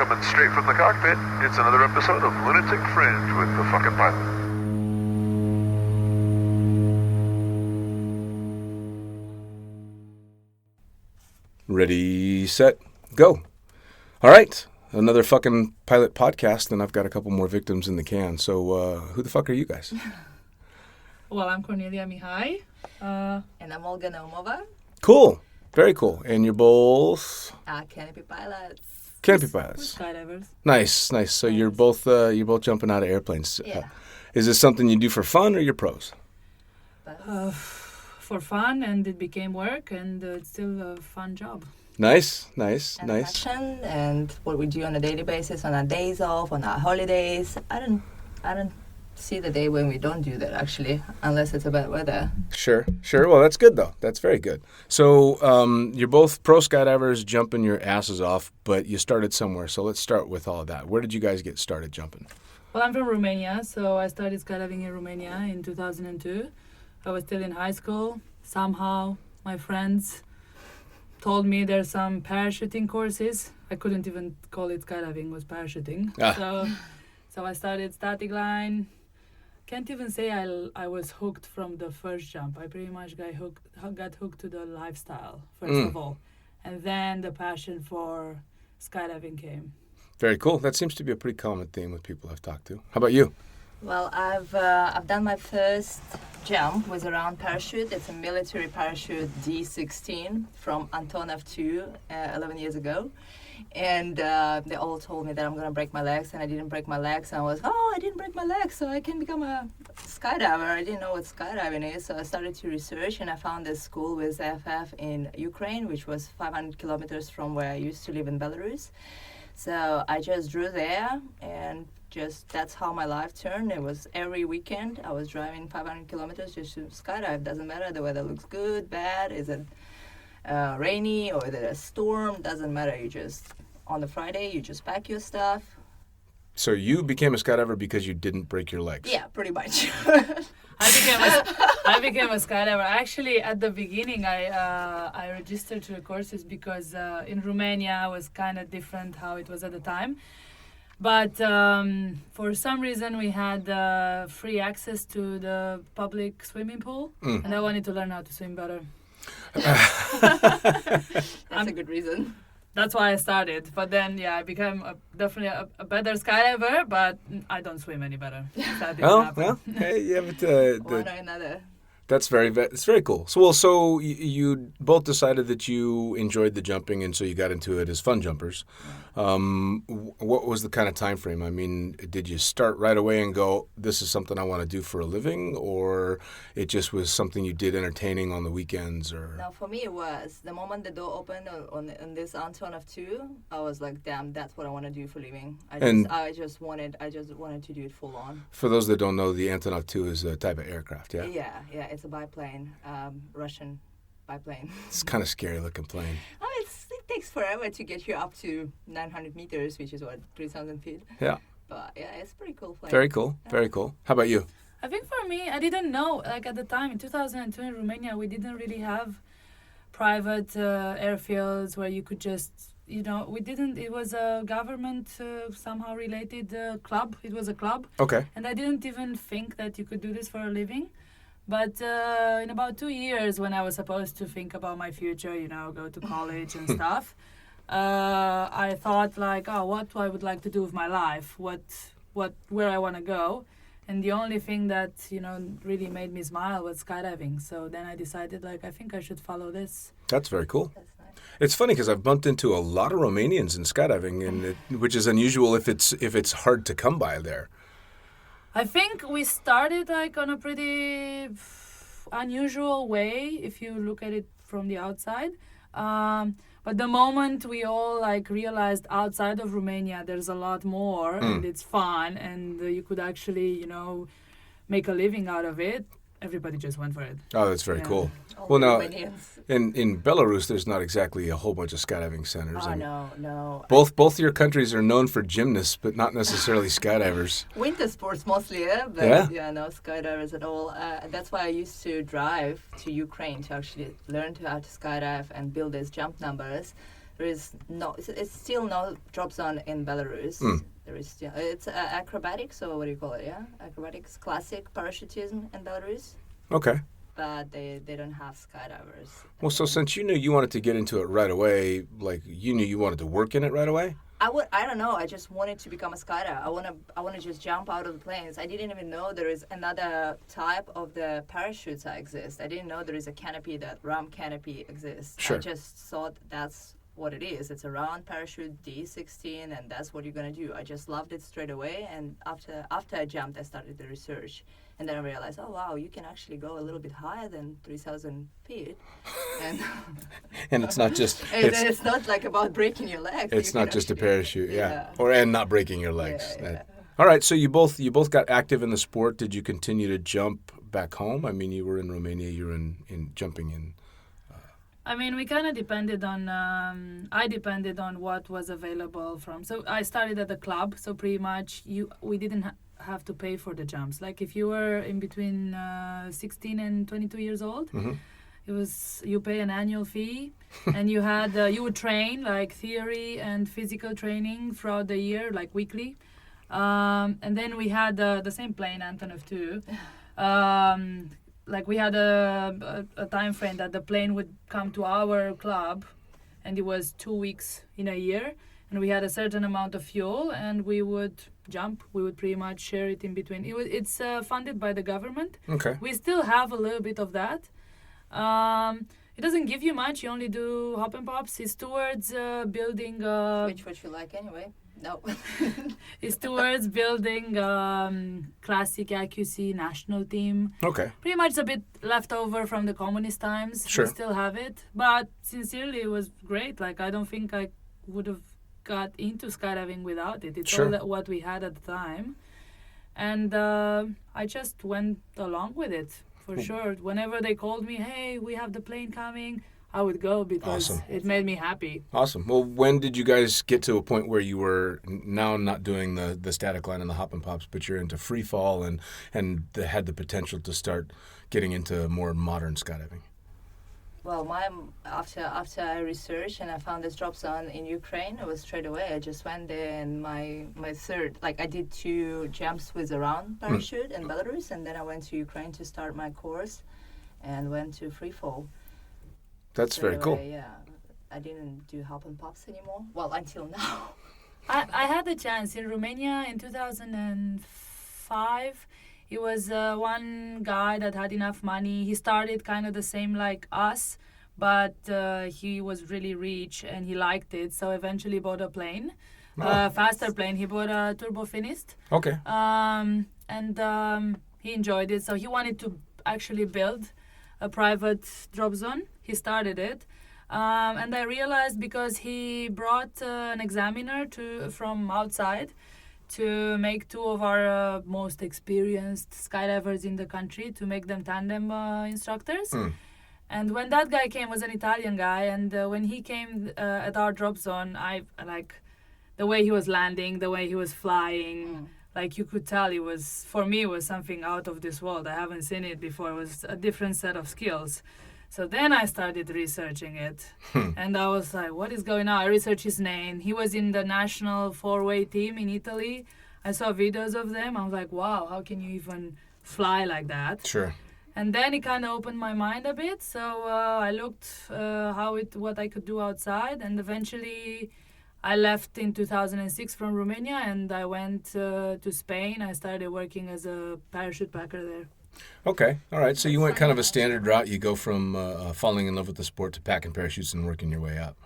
Coming straight from the cockpit, it's another episode of Lunatic Fringe with the fucking pilot. Ready, set, go. All right, another fucking pilot podcast, and I've got a couple more victims in the can. So who the fuck are you guys? Well, I'm Cornelia Mihai. And I'm Olga Naumova. Cool, very cool. And you're both Canopy pilots. canopy pilots. Skydivers. Nice. So you're both jumping out of airplanes. Yeah. Is this something you do for fun or you're pros? For fun, and it became work, and it's still a fun job. Nice. And passion, and what we do on a daily basis, on our days off, on our holidays. I don't see the day when we don't do that, actually, unless it's a bad weather. Sure. Well, that's good, though. That's very good. So you're both pro skydivers jumping your asses off, but you started somewhere. So let's start with all of that. Where did you guys get started jumping? Well, I'm from Romania, so I started skydiving in Romania in 2002. I was still in high school. Somehow, my friends told me there's some parachuting courses. I couldn't even call it skydiving, it was parachuting. So I started static line. Can't even say I was hooked from the first jump. I pretty much got hooked to the lifestyle, first of all. And then the passion for skydiving came. Very cool. That seems to be a pretty common theme with people I've talked to. How about you? Well, I've done my first jump with a round parachute. It's a military parachute D16 from Antonov 2 11 years ago. And they all told me that I'm going to break my legs, and I didn't break my legs. And I didn't break my legs, so I can become a skydiver. I didn't know what skydiving is, so I started to research, and I found this school with FF in Ukraine, which was 500 kilometers from where I used to live in Belarus. So I just drew there, and that's how my life turned. It was every weekend I was driving 500 kilometers just to skydive. Doesn't matter, the weather looks good, bad, is it rainy or is it a storm, doesn't matter. On the Friday, you just pack your stuff. So you became a skydiver because you didn't break your legs? Yeah, pretty much. I became a skydiver. Actually, at the beginning, I registered to the courses because in Romania was kind of different how it was at the time. But for some reason, we had free access to the public swimming pool, and I wanted to learn how to swim better. That's a good reason. That's why I started. But then, I became definitely a better skydiver, but I don't swim any better. Well, hey, yeah, but One or another. it's very cool. So you both decided that you enjoyed the jumping, and so you got into it as fun jumpers. What was the kind of time frame? I mean, did you start right away and go, this is something I want to do for a living, or it just was something you did entertaining on the weekends? Or No, for me it was. The moment the door opened on this Antonov 2, I was like, damn, that's what I want to do for a living. I just wanted to do it full on. For those that don't know, the Antonov 2 is a type of aircraft, yeah? Yeah, it's a biplane, Russian biplane. It's kind of scary looking plane. It takes forever to get you up to 900 meters, which is 3,000 feet. Yeah. But yeah, it's a pretty cool plane. Very cool. Very cool. How about you? I think for me, I didn't know, like at the time, in 2002 in Romania, we didn't really have private airfields where you could just, it was a government somehow related club. It was a club. Okay. And I didn't even think that you could do this for a living. But in about 2 years, when I was supposed to think about my future, go to college and stuff, I thought like, what I would like to do with my life, where I want to go. And the only thing that, really made me smile was skydiving. So then I decided, I think I should follow this. That's very cool. That's nice. It's funny because I've bumped into a lot of Romanians in skydiving, and which is unusual if it's hard to come by there. I think we started on a pretty unusual way if you look at it from the outside. But the moment we all realized outside of Romania there's a lot more and it's fun and you could actually, make a living out of it, everybody just went for it. Oh, that's very cool. Well, now, in Belarus, there's not exactly a whole bunch of skydiving centers. Oh, no. Both your countries are known for gymnasts, but not necessarily skydivers. Winter sports mostly, but no skydivers at all. That's why I used to drive to Ukraine to actually learn how to skydive and build these jump numbers. There is no, it's still no drop zone in Belarus. There is still, it's acrobatics, or what do you call it? Yeah, acrobatics, classic parachutism in Belarus, Okay. but they don't have skydivers. Well, so since you knew you wanted to get into it right away, like you knew you wanted to work in it right away? I don't know. I just wanted to become a skydiver. I want to just jump out of the planes. I didn't even know there is another type of the parachutes that exist. I didn't know there is a canopy, that round canopy exists. Sure. I just thought that's what it is. It's a round parachute D16, and that's what you're gonna do. I just loved it straight away. And after I jumped, I started the research. And then I realized, oh wow, you can actually go a little bit higher than 3,000 feet, and And it's not just it's not like about breaking your legs. it's You not can just a actually- parachute, yeah. Yeah. And not breaking your legs. Yeah. All right, so you both got active in the sport. Did you continue to jump back home? I mean, you were in Romania. You were in jumping in. I mean, we kind of depended on. I depended on what was available from. So I started at the club. So pretty much, we didn't have to pay for the jumps. Like if you were in between 16 and 22 years old, it was you pay an annual fee, and you had you would train like theory and physical training throughout the year, like weekly. And then we had the same plane, Antonov 2. Like we had a time frame that the plane would come to our club, and it was 2 weeks in a year, and we had a certain amount of fuel, and we would jump. We would pretty much share it in between. It's funded by the government. Okay. We still have a little bit of that. It doesn't give you much. You only do hop and pops. It's towards building. Which you like anyway? No. It's towards building classic IQC national team. Okay. Pretty much a bit left over from the communist times. Sure. We still have it. But sincerely, it was great. Like, I don't think I would have got into skydiving without it. It's Sure. all that what we had at the time. And I just went along with it, for sure. Whenever they called me, hey, we have the plane coming, I would go because Awesome. it made me happy. Awesome. Well, when did you guys get to a point where you were now not doing the static line and the hop and pops, but you're into free fall and had the potential to start getting into more modern skydiving? Well, after I researched and I found this drop zone in Ukraine, it was straight away. I just went there, and my third, like I did 2 jumps with a round parachute in Belarus, and then I went to Ukraine to start my course, and went to free fall. That's very cool. Yeah, I didn't do hop and pops anymore. Well, until now. I had the chance in Romania in 2005. It was one guy that had enough money. He started kind of the same like us, but he was really rich and he liked it. So eventually bought a plane, faster plane. He bought a turbo finist. Okay. And he enjoyed it. So he wanted to actually build a private drop zone. He started it. And I realized because he brought an examiner from outside to make 2 of our most experienced skydivers in the country, to make them tandem instructors. And when that guy came, was an Italian guy, and when he came at our drop zone, I like the way he was landing, the way he was flying. Like you could tell, for me, it was something out of this world. I haven't seen it before. It was a different set of skills. So then I started researching it, and I was like, what is going on? I researched his name. He was in the national 4-way team in Italy. I saw videos of them. I was like, wow, how can you even fly like that? Sure. And then it kind of opened my mind a bit. So I looked what I could do outside, and eventually I left in 2006 from Romania, and I went to Spain. I started working as a parachute packer there. Okay. All right. So you went kind of a standard route. You go from falling in love with the sport to packing parachutes and working your way up.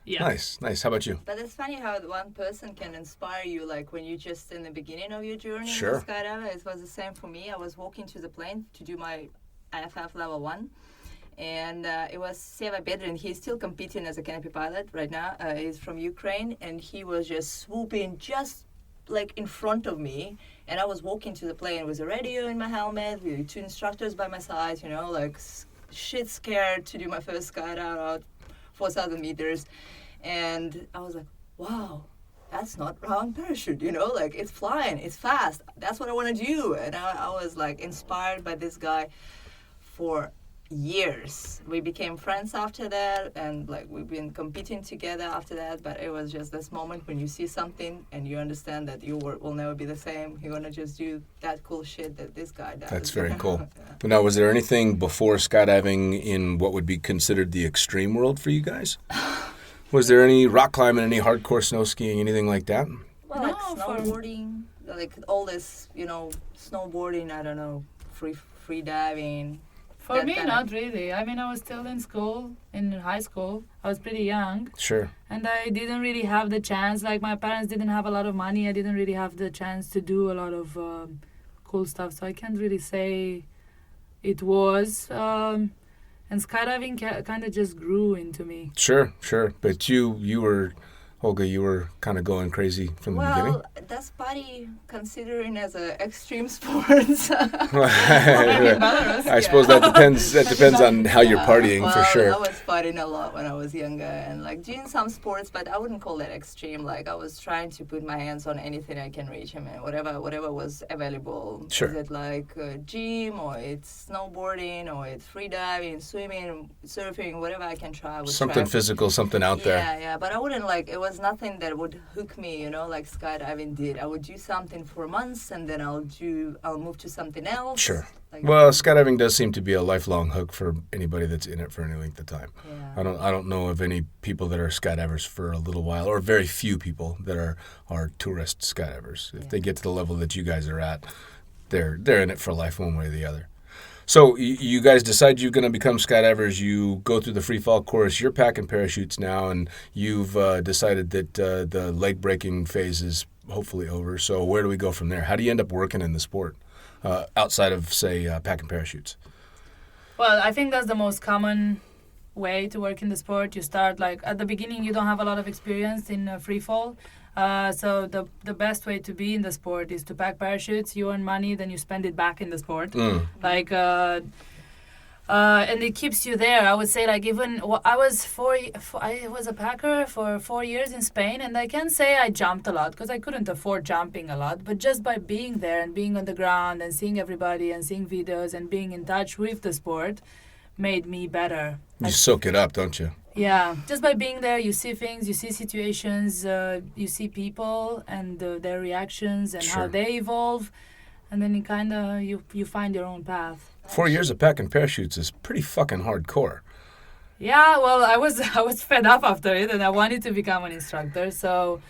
Yeah. Nice. How about you? But it's funny how one person can inspire you, like when you're just in the beginning of your journey Sure. in skydiving. It was the same for me. I was walking to the plane to do my IFF level 1. And it was Seva Bedrin. He's still competing as a canopy pilot right now. He's from Ukraine, and he was just swooping just like in front of me. And I was walking to the plane with a radio in my helmet, with 2 instructors by my side, like shit scared to do my first skydive out 4,000 meters. And I was like, wow, that's not round parachute, like it's flying, it's fast. That's what I want to do. And I was like inspired by this guy for years. We became friends after that, and like we've been competing together after that. But it was just this moment when you see something and you understand that your work will never be the same. You're gonna just do that cool shit that this guy does. That's very cool. But now, was there anything before skydiving in what would be considered the extreme world for you guys? Was there any rock climbing, any hardcore snow skiing, anything like that? Well, like snowboarding, like all this, snowboarding. I don't know, free diving. For me, not really. I mean, I was still in school, in high school. I was pretty young. Sure. And I didn't really have the chance. Like, my parents didn't have a lot of money. I didn't really have the chance to do a lot of cool stuff. So I can't really say it was. And skydiving kind of just grew into me. Sure. But you were... Olga, you were kind of going crazy from the beginning? Well, that's party considering as an extreme sport. I suppose that depends on how you're partying, for sure. I was partying a lot when I was younger and like doing some sports, but I wouldn't call that extreme. Like I was trying to put my hands on anything I can reach. I mean, whatever was available. Sure. Is it like gym, or it's snowboarding, or it's free diving, swimming, surfing, whatever I can try. Something physical, something out there. Yeah, but I wouldn't like, it was nothing that would hook me, like skydiving did. I would do something for months and then I'll move to something else. Sure. Like, Well, skydiving does seem to be a lifelong hook for anybody that's in it for any length of time. yeah. I don't know of any people that are skydivers for a little while, or very few people that are tourist skydivers. If they get to the level that you guys are at, they're in it for life one way or the other. So you guys decide you're going to become skydivers. You go through the free fall course. You're packing parachutes now, and you've decided that the leg breaking phase is hopefully over. So where do we go from there? How do you end up working in the sport outside of, say, packing parachutes? Well, I think that's the most common way to work in the sport. You start like at the beginning, you don't have a lot of experience in free fall. So the best way to be in the sport is to pack parachutes. You earn money, then you spend it back in the sport. Like, and it keeps you there. I would say, like, even I was a packer for 4 years in Spain, and I can't say I jumped a lot because I couldn't afford jumping a lot. But just by being there and being on the ground and seeing everybody and seeing videos and being in touch with the sport made me better. You soak it up, don't you? Yeah, just by being there, you see things, you see situations, you see people and their reactions and how they evolve, and then you find your own path. 4 years of packing parachutes is pretty fucking hardcore. Yeah, well, I was fed up after it, and I wanted to become an instructor, so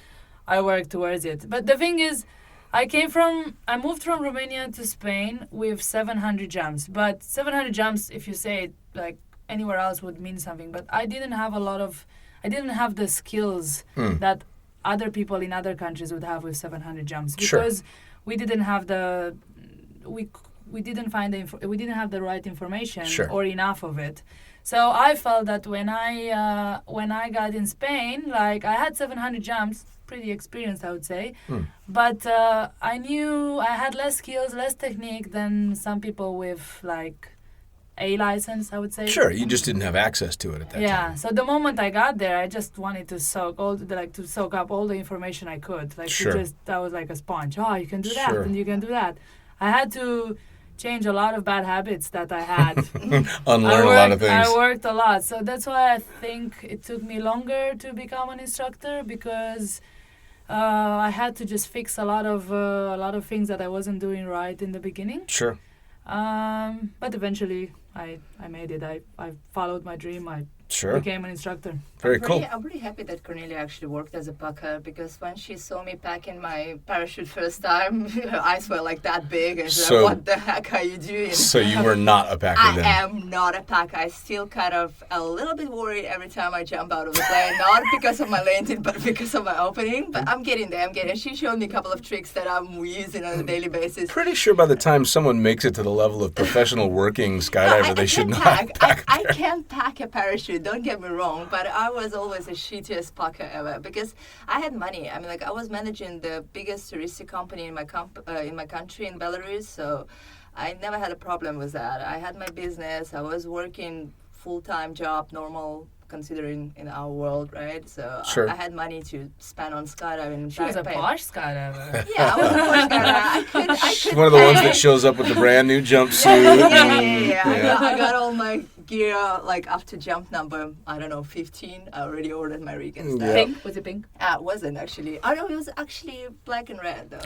I worked towards it. But the thing is, I moved from Romania to Spain with 700 jumps. But 700 jumps, if you say it like anywhere else, would mean something. But I didn't have the skills that other people in other countries would have with 700 jumps, because we didn't have we didn't have the right information or enough of it. So I felt that when I got in Spain, like I had 700 jumps, pretty experienced, I would say, but I knew I had less skills, less technique than some people with like A license, I would say. Sure, you just didn't have access to it at that time. Yeah, so the moment I got there, I just wanted to soak up all the information I could. Like I was like a sponge. Oh, you can do that, and you can do that. I had to change a lot of bad habits that I had. Unlearn a lot of things. I worked a lot, so that's why I think it took me longer to become an instructor, because I had to just fix a lot of things that I wasn't doing right in the beginning. Sure. But eventually, I made it. I followed my dream. I became an instructor. Very cool. I'm really happy that Cornelia actually worked as a packer, because when she saw me packing my parachute first time, her eyes were like that big, and she's like, what the heck are you doing? So you were not a packer then? I am not a packer. I still kind of a little bit worried every time I jump out of the plane, not because of my landing, but because of my opening. But I'm getting there. She showed me a couple of tricks that I'm using on a daily basis. Pretty sure by the time someone makes it to the level of professional working skydiver, they should not pack. I can't pack a parachute. Don't get me wrong, but I was always the shittiest packer ever, because I had money. I mean, like I was managing the biggest touristic company in my country in Belarus, so I never had a problem with that. I had my business. I was working full-time job, normal considering in our world, right? So Sure. I had money to spend on skydiving. She was a backpack. posh skydiver. Yeah, I was a posh skydiver. I She's could one of the ones pay. that shows up with the brand new jumpsuit. Yeah. Yeah. I got all my gear like after jump number, I don't know, 15. I already ordered my rig and stuff. Yeah. Pink? Was it pink? It wasn't actually. Oh no, it was actually black and red though.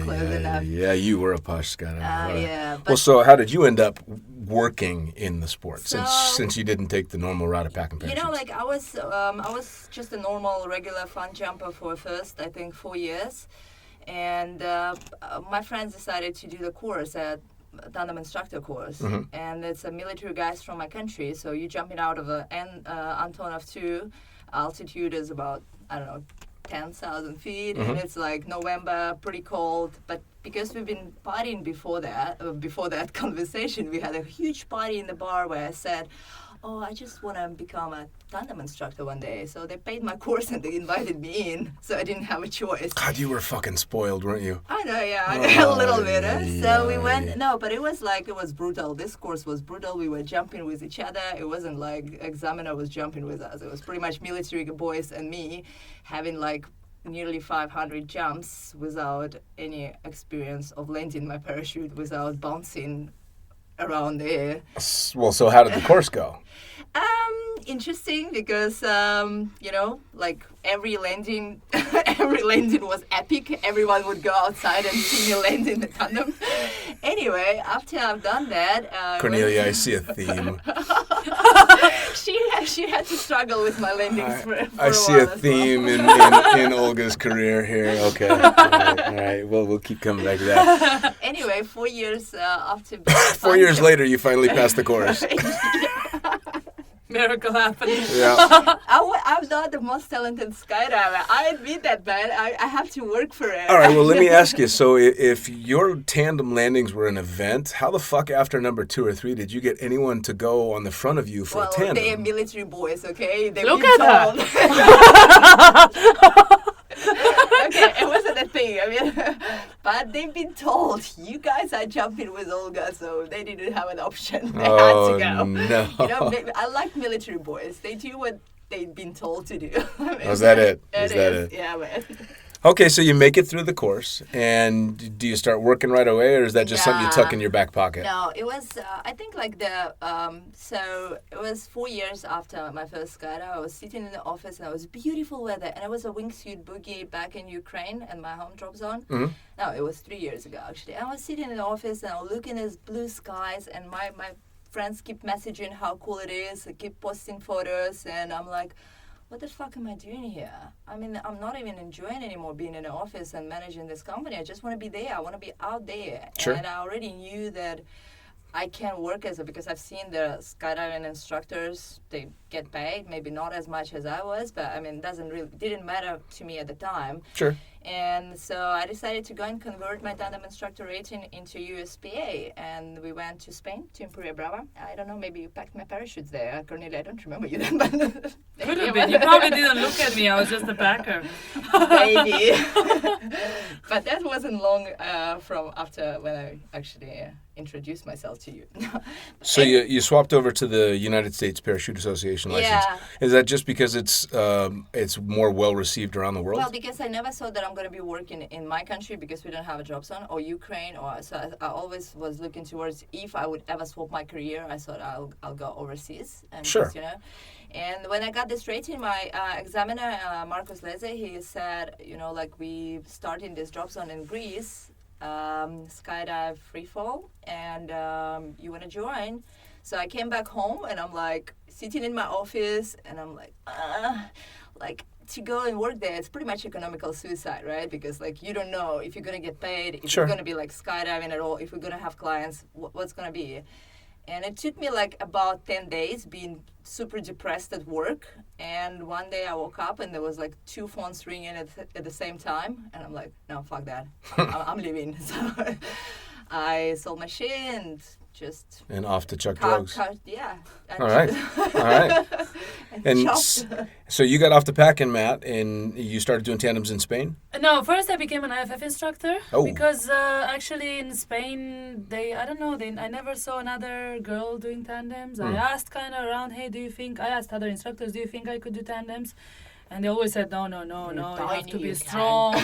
Close enough. Yeah, you were a posh skydiver. Yeah, Well, but so how did you end up working in the sport So- since you didn't take the normal route of packing you parachutes? know, like I was just a normal, regular fun jumper for first, I think, 4 years, and my friends decided to do the course at tandem instructor course, Mhm. and it's a military guys from my country. So you're jumping out of a Antonov 2, altitude is about, I don't know, 10,000 feet, and it's like November, pretty cold. But because we've been partying before that conversation, we had a huge party in the bar where I said, oh, I just want to become a tandem instructor one day. So they paid my course and they invited me in, so I didn't have a choice. God, you were fucking spoiled, weren't you? I know, yeah, a little bit. So we yeah. went, no, but it was brutal. This course was brutal. We were jumping with each other. It wasn't like examiner was jumping with us. It was pretty much military boys and me having like nearly 500 jumps without any experience of landing my parachute, without bouncing around there. Well, so how did the course go? Interesting because like every landing was epic. Everyone would go outside and see me land in the tandem. Anyway, after I've done that, Cornelia, I see a theme. she had to struggle with my landings for I a see while a as theme well. in Olga's career here. Okay. All right. Well, we'll keep coming back to that. Anyway, 4 years after being 4 years later, you finally passed the course. Miracle happened. Yeah. I'm not the most talented skydiver. I admit that, man. I have to work for it. All right. Well, let me ask you. So, if your tandem landings were an event, how the fuck after number 2 or 3 did you get anyone to go on the front of you for a tandem? They are military boys, okay? They've Look been at told. Okay, it wasn't a thing. I mean, but they've been told, you guys are jumping with Olga, so they didn't have an option. They had to go. No. You know, I like military boys. They do what they've been told to do. Is that it? It Is that is. it? Yeah, man. Okay, so you make it through the course, and do you start working right away, or is that just something you tuck in your back pocket? No, it was, I think like so it was 4 years after my first skydive. I was sitting in the office and it was beautiful weather, and it was a wingsuit boogie back in Ukraine and my home drop zone. Mhm. No, it was 3 years ago actually. I was sitting in the office and I was looking at blue skies, and my friends keep messaging how cool it is, they keep posting photos, and I'm like, what the fuck am I doing here? I mean, I'm not even enjoying anymore being in the office and managing this company. I just want to be there. I want to be out there. Sure. And I already knew that I can't work because I've seen the skydiving instructors, they get paid, maybe not as much as I was, but I mean, didn't matter to me at the time. Sure. And so I decided to go and convert my tandem instructor rating into USPA, and we went to Spain, to Imperia Brava. I don't know, maybe you packed my parachutes there, Cornelia. I don't remember you then, but Could have been. You probably didn't look at me. I was just a packer. maybe. But that wasn't long from after when I actually introduced myself to you. So you swapped over to the United States Parachute Association license. Yeah. Is that just because it's more well received around the world? Well, because I never thought that I'm going to be working in my country because we don't have a job zone, or Ukraine, so I always was looking towards if I would ever swap my career, I thought I'll go overseas. And Sure. just, and when I got this rating, my examiner, Marcus Leze, he said, like we started this job zone in Greece, skydive free fall, and you want to join? So I came back home and I'm like sitting in my office and I'm like to go and work there, it's pretty much economical suicide, right? Because like you don't know if you're gonna get paid, if Sure. you're gonna be like skydiving at all, if we're gonna have clients, what's gonna be. And it took me like about 10 days being super depressed at work. And one day I woke up and there was like 2 phones ringing at the same time. And I'm like, no, fuck that. I'm leaving. So I sold my shit and just... And off to chuck drugs. Yeah. All right. All right. And Chopped. so you got off the packing mat and you started doing tandems in Spain? No, first I became an IFF instructor Oh. because actually in Spain I never saw another girl doing tandems. I asked kind of around, hey, I asked other instructors, do you think I could do tandems? And they always said, no, you have to be strong.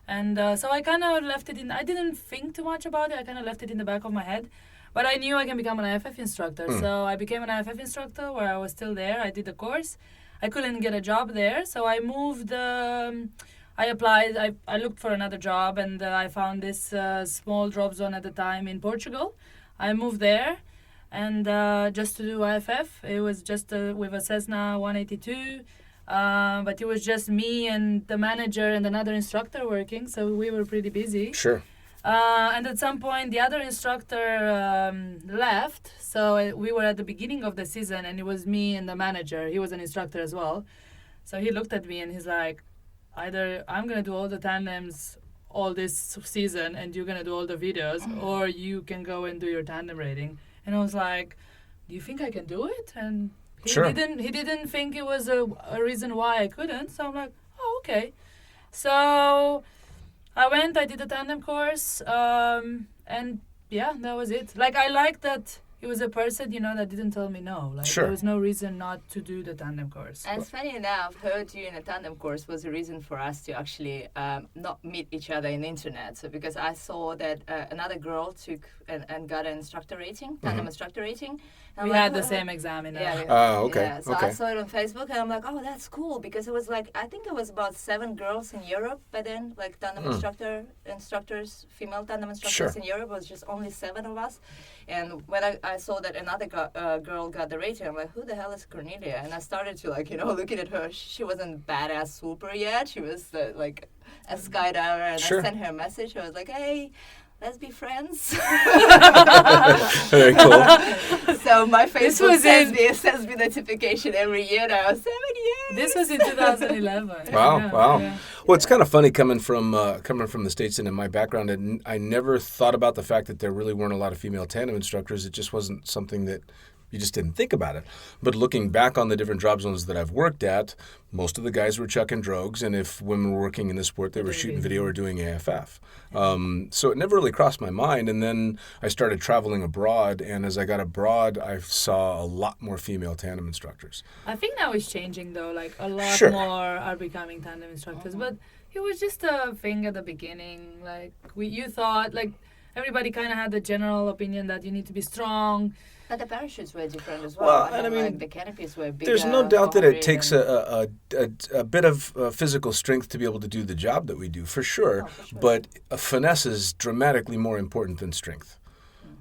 And so I kind of left it I didn't think too much about it. I kind of left it in the back of my head. But I knew I can become an IFF instructor. So I became an IFF instructor where I was still there. I did the course. I couldn't get a job there. So I moved, I applied, I looked for another job and I found this small drop zone at the time in Portugal. I moved there and just to do IFF. It was just with a Cessna 182. But it was just me and the manager and another instructor working. So we were pretty busy. Sure. And at some point, the other instructor left. So we were at the beginning of the season, and it was me and the manager. He was an instructor as well. So he looked at me and he's like, either I'm going to do all the tandems all this season, and you're going to do all the videos, or you can go and do your tandem rating. And I was like, do you think I can do it? And he didn't think it was a reason why I couldn't. So I'm like, oh, okay. So I went, I did the tandem course, and yeah, that was it. Like, I like that he was a person, that didn't tell me no. Like, Sure. There was no reason not to do the tandem course. And funny enough, her doing a tandem course was a reason for us to actually not meet each other in the internet. So because I saw that another girl took and got an instructor rating, tandem instructor rating. And We I'm had like, the same exam in Yeah. Okay. Yeah, so I saw it on Facebook and I'm like, oh, that's cool, because it was like, I think it was about 7 girls in Europe by then, like tandem instructors, female tandem instructors in Europe. It was just only 7 of us. And when I saw that another girl got the rating, I'm like, who the hell is Cornelia? And I started to looking at her. She wasn't badass super yet. She was like a skydiver, and I sent her a message. I was like, hey, let's be friends. Very cool. So my Facebook sends me notification every year now. 7 years. This was in 2011. Wow. Yeah. Well, it's kind of funny coming from the States and in my background, and I never thought about the fact that there really weren't a lot of female tandem instructors. It just wasn't something that you just didn't think about it. But looking back on the different drop zones that I've worked at, most of the guys were chucking drogues, and if women were working in the sport, they were shooting video or doing AFF. So it never really crossed my mind. And then I started traveling abroad, and as I got abroad, I saw a lot more female tandem instructors. I think now it's changing, though. Like, a lot more are becoming tandem instructors. But it was just a thing at the beginning. Like, you thought, like, everybody kind of had the general opinion that you need to be strong. But the parachutes were different as well. And I mean, like the canopies were bigger. There's no doubt that it takes a bit of physical strength to be able to do the job that we do, for sure. But finesse is dramatically more important than strength.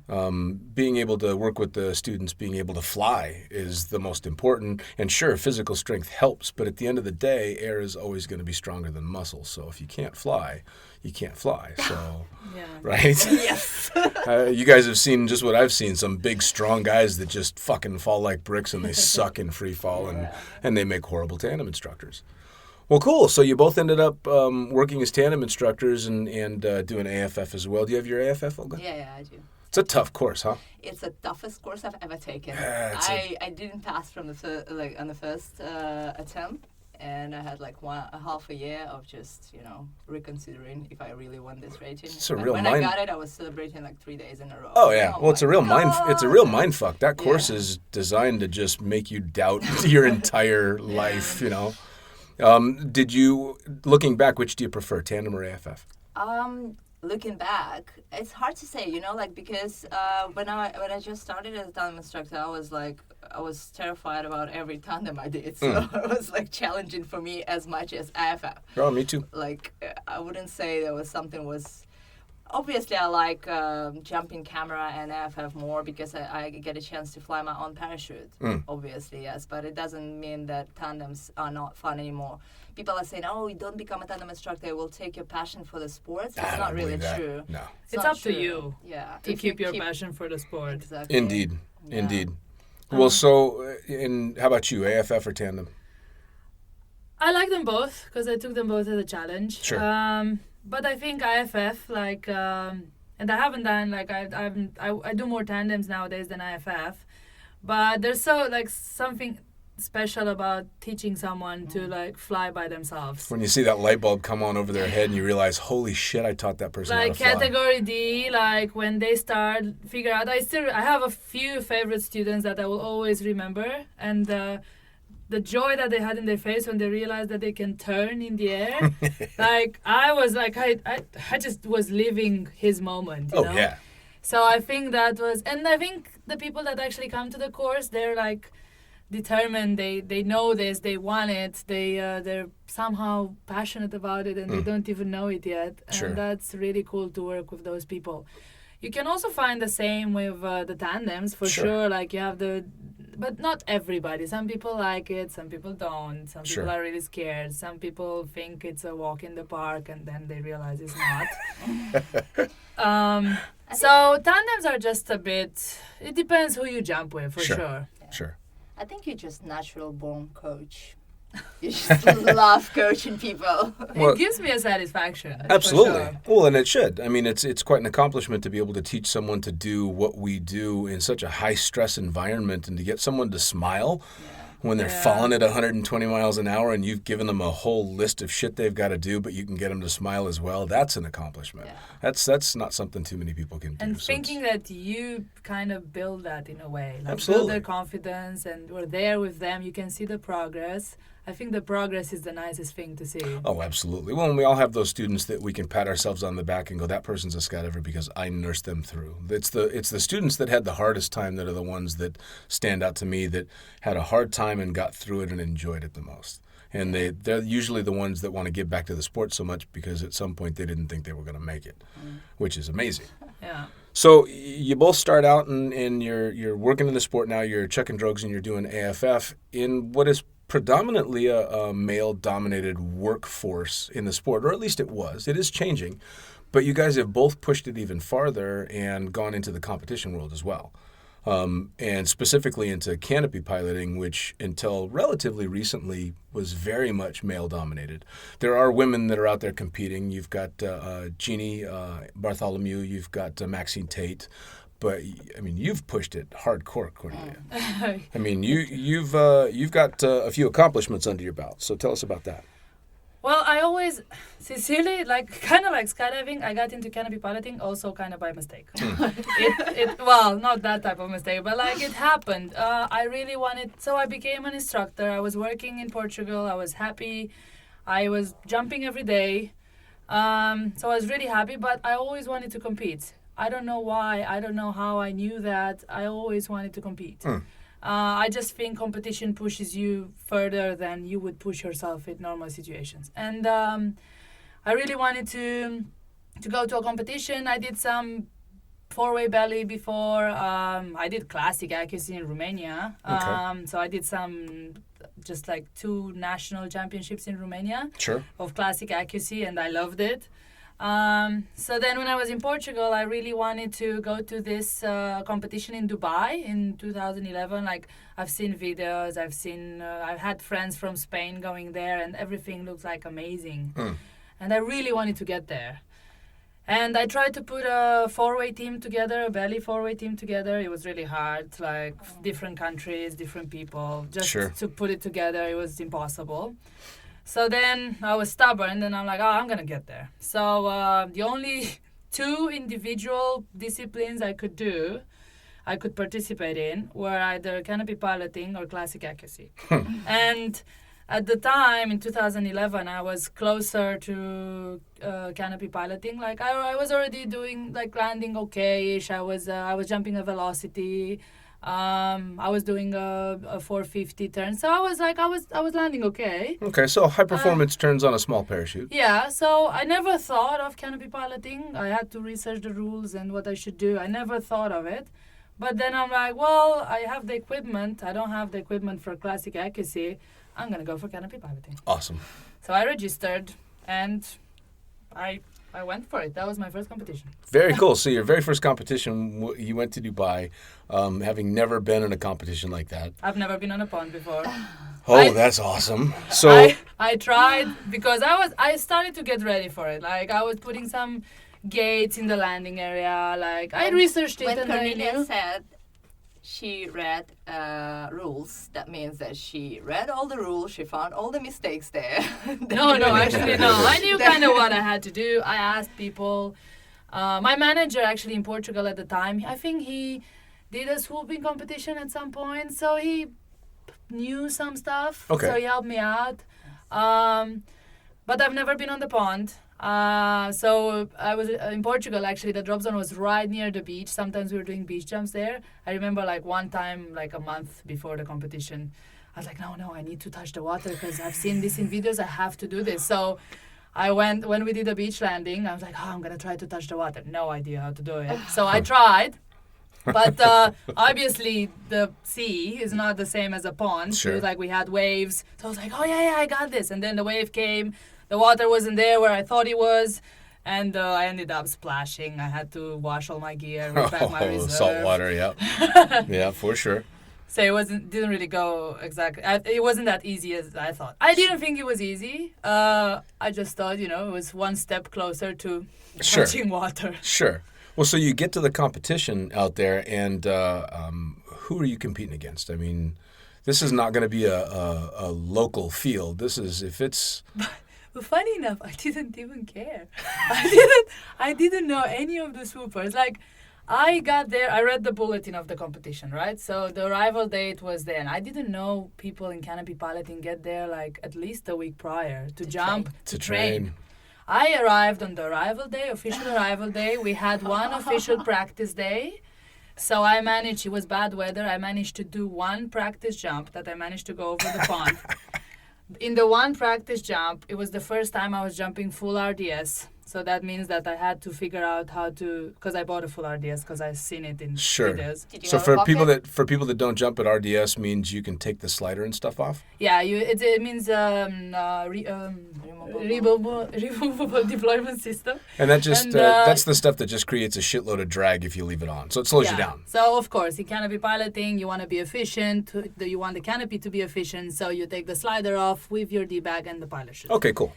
Being able to work with the students, being able to fly is the most important. And sure, physical strength helps, but at the end of the day, air is always going to be stronger than muscle. So if you can't fly, you can't fly. So, right? Yes. You guys have seen just what I've seen, some big, strong guys that just fucking fall like bricks and they suck in free fall and they make horrible tandem instructors. Well, cool. So you both ended up working as tandem instructors and doing AFF as well. Do you have your AFF, Olga? Yeah, I do. It's a tough course, huh? It's the toughest course I've ever taken. I didn't pass from on the first attempt, and I had like half a year of just reconsidering if I really want this rating. It's a But real when mind. I got it, I was celebrating like 3 days in a row. Oh yeah. Well, it's a real mind. God. It's a real mind fuck. That course is designed to just make you doubt your entire life. Did you, looking back, which do you prefer, tandem or AFF? Looking back, it's hard to say, because when I just started as a tandem instructor, I was terrified about every tandem I did. So it was like challenging for me as much as AFF. Oh, me too. Like, I wouldn't say there was something was... Obviously, I like jumping camera and AFF more because I get a chance to fly my own parachute. Obviously, yes. But it doesn't mean that tandems are not fun anymore. People are saying, oh, you don't become a tandem instructor, it will take your passion for the sports. It's not really true. No. It's up to you to If keep you your passion for the sport. Exactly. Indeed. Well, so, how about you, AFF or tandem? I like them both because I took them both as a challenge. Sure. But I think IFF, and I haven't done, I do more tandems nowadays than IFF. But there's special about teaching someone to like fly by themselves. When you see that light bulb come on over their head and you realize, holy shit, I taught that person how Like to fly. category D, like when they start figure out, I have a few favorite students that I will always remember, and the joy that they had in their face when they realized that they can turn in the air. Like I was like, I just was living his moment, you know? Yeah. So I think that was, and I think the people that actually come to the course, they're like determined, they know this, they want it, they're somehow passionate about it, and they don't even know it yet. Sure. And that's really cool to work with those people. You can also find the same with the tandems, for sure. Like you have but not everybody. Some people like it, some people don't. Some Sure. people are really scared. Some people think it's a walk in the park, and then they realize it's not. So tandems are just a bit, it depends who you jump with, for sure. Sure. I think you're just natural born coach. You just love coaching people. Well, It gives me a satisfaction. for Absolutely. sure. Well, and it should. I mean, it's quite an accomplishment to be able to teach someone to do what we do in such a high stress environment, and to get someone to smile when they're Yeah. falling at 120 miles an hour and you've given them a whole list of shit they've got to do, but you can get them to smile as well. That's an accomplishment. Yeah. That's not something too many people can do. And So thinking that you kind of build that in a way. Like Absolutely. build their confidence, and we're there with them. You can see the progress. I think the progress is the nicest thing to see. Oh, absolutely. Well, and we all have those students that we can pat ourselves on the back and go, that person's a skydiver because I nursed them through. It's the students that had the hardest time that are the ones that stand out to me, that had a hard time and got through it and enjoyed it the most. And they're usually the ones that want to give back to the sport so much because at some point they didn't think they were going to make it, which is amazing. Yeah. So you both start out and you're working in the sport now. You're chucking drugs and you're doing AFF in what is predominantly a male-dominated workforce in the sport, or at least it was. It is changing, but you guys have both pushed it even farther and gone into the competition world as well, and specifically into canopy piloting, which until relatively recently was very much male-dominated. There are women that are out there competing. You've got Jeannie Bartholomew, you've got Maxine Tate. But I mean, you've pushed it hardcore, Cornelia. I mean, you've got a few accomplishments under your belt. So tell us about that. Well, I always, sincerely, kind of like skydiving, I got into canopy piloting also kind of by mistake. Well, not that type of mistake, but like it happened. I really wanted, so I became an instructor. I was working in Portugal. I was happy. I was jumping every day. So I was really happy, but I always wanted to compete. I don't know why. I don't know how I knew that. I always wanted to compete. I just think competition pushes you further than you would push yourself in normal situations. And I really wanted to go to a competition. I did some four-way belly before. I did classic accuracy in Romania. So I did some just like 2 national championships in Romania of classic accuracy, and I loved it. So then when I was in Portugal, I really wanted to go to this competition in Dubai in 2011. Like I've seen videos, I've had friends from Spain going there, and everything looks like amazing. And I really wanted to get there. And I tried to put a 4-way team together, a belly 4-way team together. It was really hard, like different countries, different people. Just to put it together, it was impossible. So then I was stubborn, and I'm like, I'm going to get there. So the only 2 individual disciplines I could participate in, were either canopy piloting or classic accuracy. And at the time, in 2011, I was closer to canopy piloting. Like I was already doing like landing okay-ish. I was jumping a velocity. I was doing a 450 turn, so I was landing okay. Okay, so high performance turns on a small parachute. Yeah, so I never thought of canopy piloting. I had to research the rules and what I should do. I never thought of it. But then I'm like, well, I have the equipment. I don't have the equipment for classic accuracy. I'm going to go for canopy piloting. Awesome. So I registered, and I went for it. That was my first competition. Very cool. So your very first competition, you went to Dubai, having never been in a competition like that. I've never been on a pond before. That's awesome. So I tried because I started to get ready for it. Like I was putting some gates in the landing area. Like I researched it. When and Cornelia I knew. said she read rules. That means that she read all the rules. She found all the mistakes there. No, actually, no. I knew kind of what I had to do. I asked people. My manager, actually, in Portugal at the time, I think he did a swooping competition at some point, so he knew some stuff. Okay. So he helped me out. But I've never been on the pond. So I was in Portugal, actually. The drop zone was right near the beach. Sometimes we were doing beach jumps there. I remember like one time, like a month before the competition, I was like, no, I need to touch the water because I've seen this in videos. I have to do this. So I went, when we did the beach landing, I was like, I'm going to try to touch the water. No idea how to do it. So I tried. But obviously the sea is not the same as a pond. Sure. It was like we had waves. So I was like, oh, yeah, I got this. And then the wave came. The water wasn't there where I thought it was. And I ended up splashing. I had to wash all my gear, repack my reserve. Salt water, yeah. Yeah, for sure. So it didn't really go exactly. It wasn't that easy as I thought. I didn't think it was easy. I just thought, it was one step closer to Sure. touching water. Sure. Well, so you get to the competition out there, and who are you competing against? I mean, this is not going to be a local field. This is, if it's... But funny enough, I didn't even care. I didn't know any of the swoopers. Like, I got there, I read the bulletin of the competition, right? So the arrival date was there, and I didn't know people in canopy piloting get there like at least a week prior to jump, to train. I arrived on the arrival day, official arrival day. We had one official practice day. So I managed, it was bad weather, I managed to do one practice jump that I managed to go over the pond. In the one practice jump, it was the first time I was jumping full RDS. So that means that I had to figure out how to, because I bought a full RDS because I've seen it in videos. So for people that don't jump at RDS means you can take the slider and stuff off? Yeah, it means removable deployment system. And that just that's the stuff that just creates a shitload of drag if you leave it on. So it slows you down. So of course, in canopy piloting, you want to be efficient. You want the canopy to be efficient. So you take the slider off with your D-bag and the pilot chute. Okay, cool.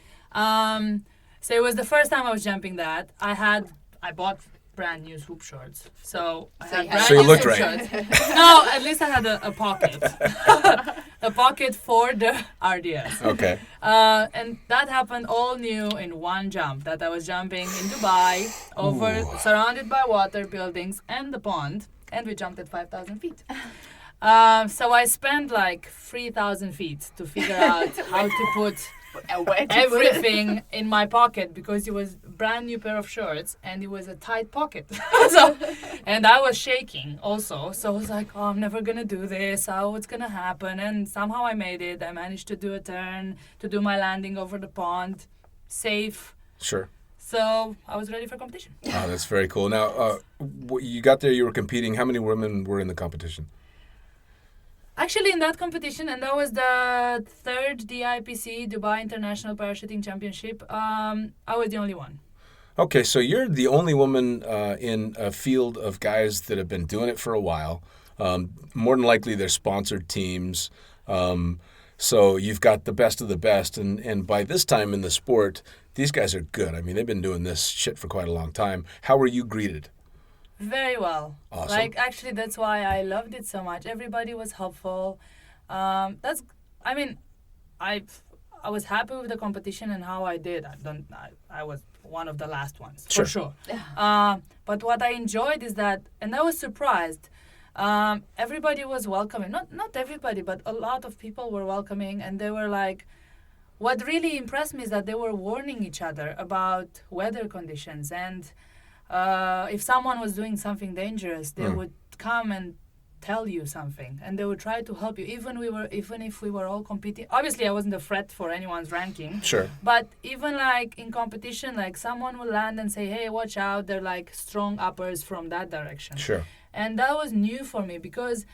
So it was the first time I was jumping that. I bought brand new swoop shorts. So I had brand you new looked swoop right. shorts. No, at least I had a pocket. A pocket for the RDS. Okay. And that happened all new in one jump. That I was jumping in Dubai, surrounded by water, buildings, and the pond. And we jumped at 5,000 feet. So I spent like 3,000 feet to figure out how to put everything in my pocket because it was a brand new pair of shorts and it was a tight pocket. And I was shaking also. So I was like, oh, I'm never going to do this. What's going to happen? And somehow I made it. I managed to do a turn, to do my landing over the pond, safe. Sure. So I was ready for competition. Oh, that's very cool. Now, you got there, you were competing. How many women were in the competition? Actually, in that competition, and that was the third DIPC, Dubai International Parachuting Championship, I was the only one. Okay, so you're the only woman in a field of guys that have been doing it for a while. More than likely, they're sponsored teams. So you've got the best of the best. And by this time in the sport, these guys are good. I mean, they've been doing this shit for quite a long time. How were you greeted? Very well. Awesome. Like, actually, that's why I loved it so much. Everybody was helpful. I was happy with the competition and how I did. I was one of the last ones, for sure. But what I enjoyed is that, and I was surprised, everybody was welcoming. Not everybody, but a lot of people were welcoming, and they were like, what really impressed me is that they were warning each other about weather conditions, and if someone was doing something dangerous, they would come and tell you something, and they would try to help you. Even if we were all competing. Obviously, I wasn't a threat for anyone's ranking. Sure. But even like in competition, like someone would land and say, "Hey, watch out! They're like strong uppers from that direction." Sure. And that was new for me because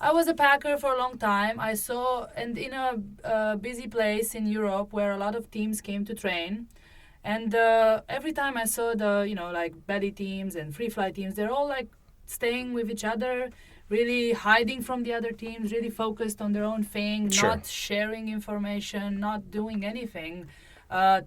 I was a packer for a long time. I saw, and in a busy place in Europe where a lot of teams came to train. And every time I saw the, like belly teams and free fly teams, they're all like staying with each other, really hiding from the other teams, really focused on their own thing, not sharing information, not doing anything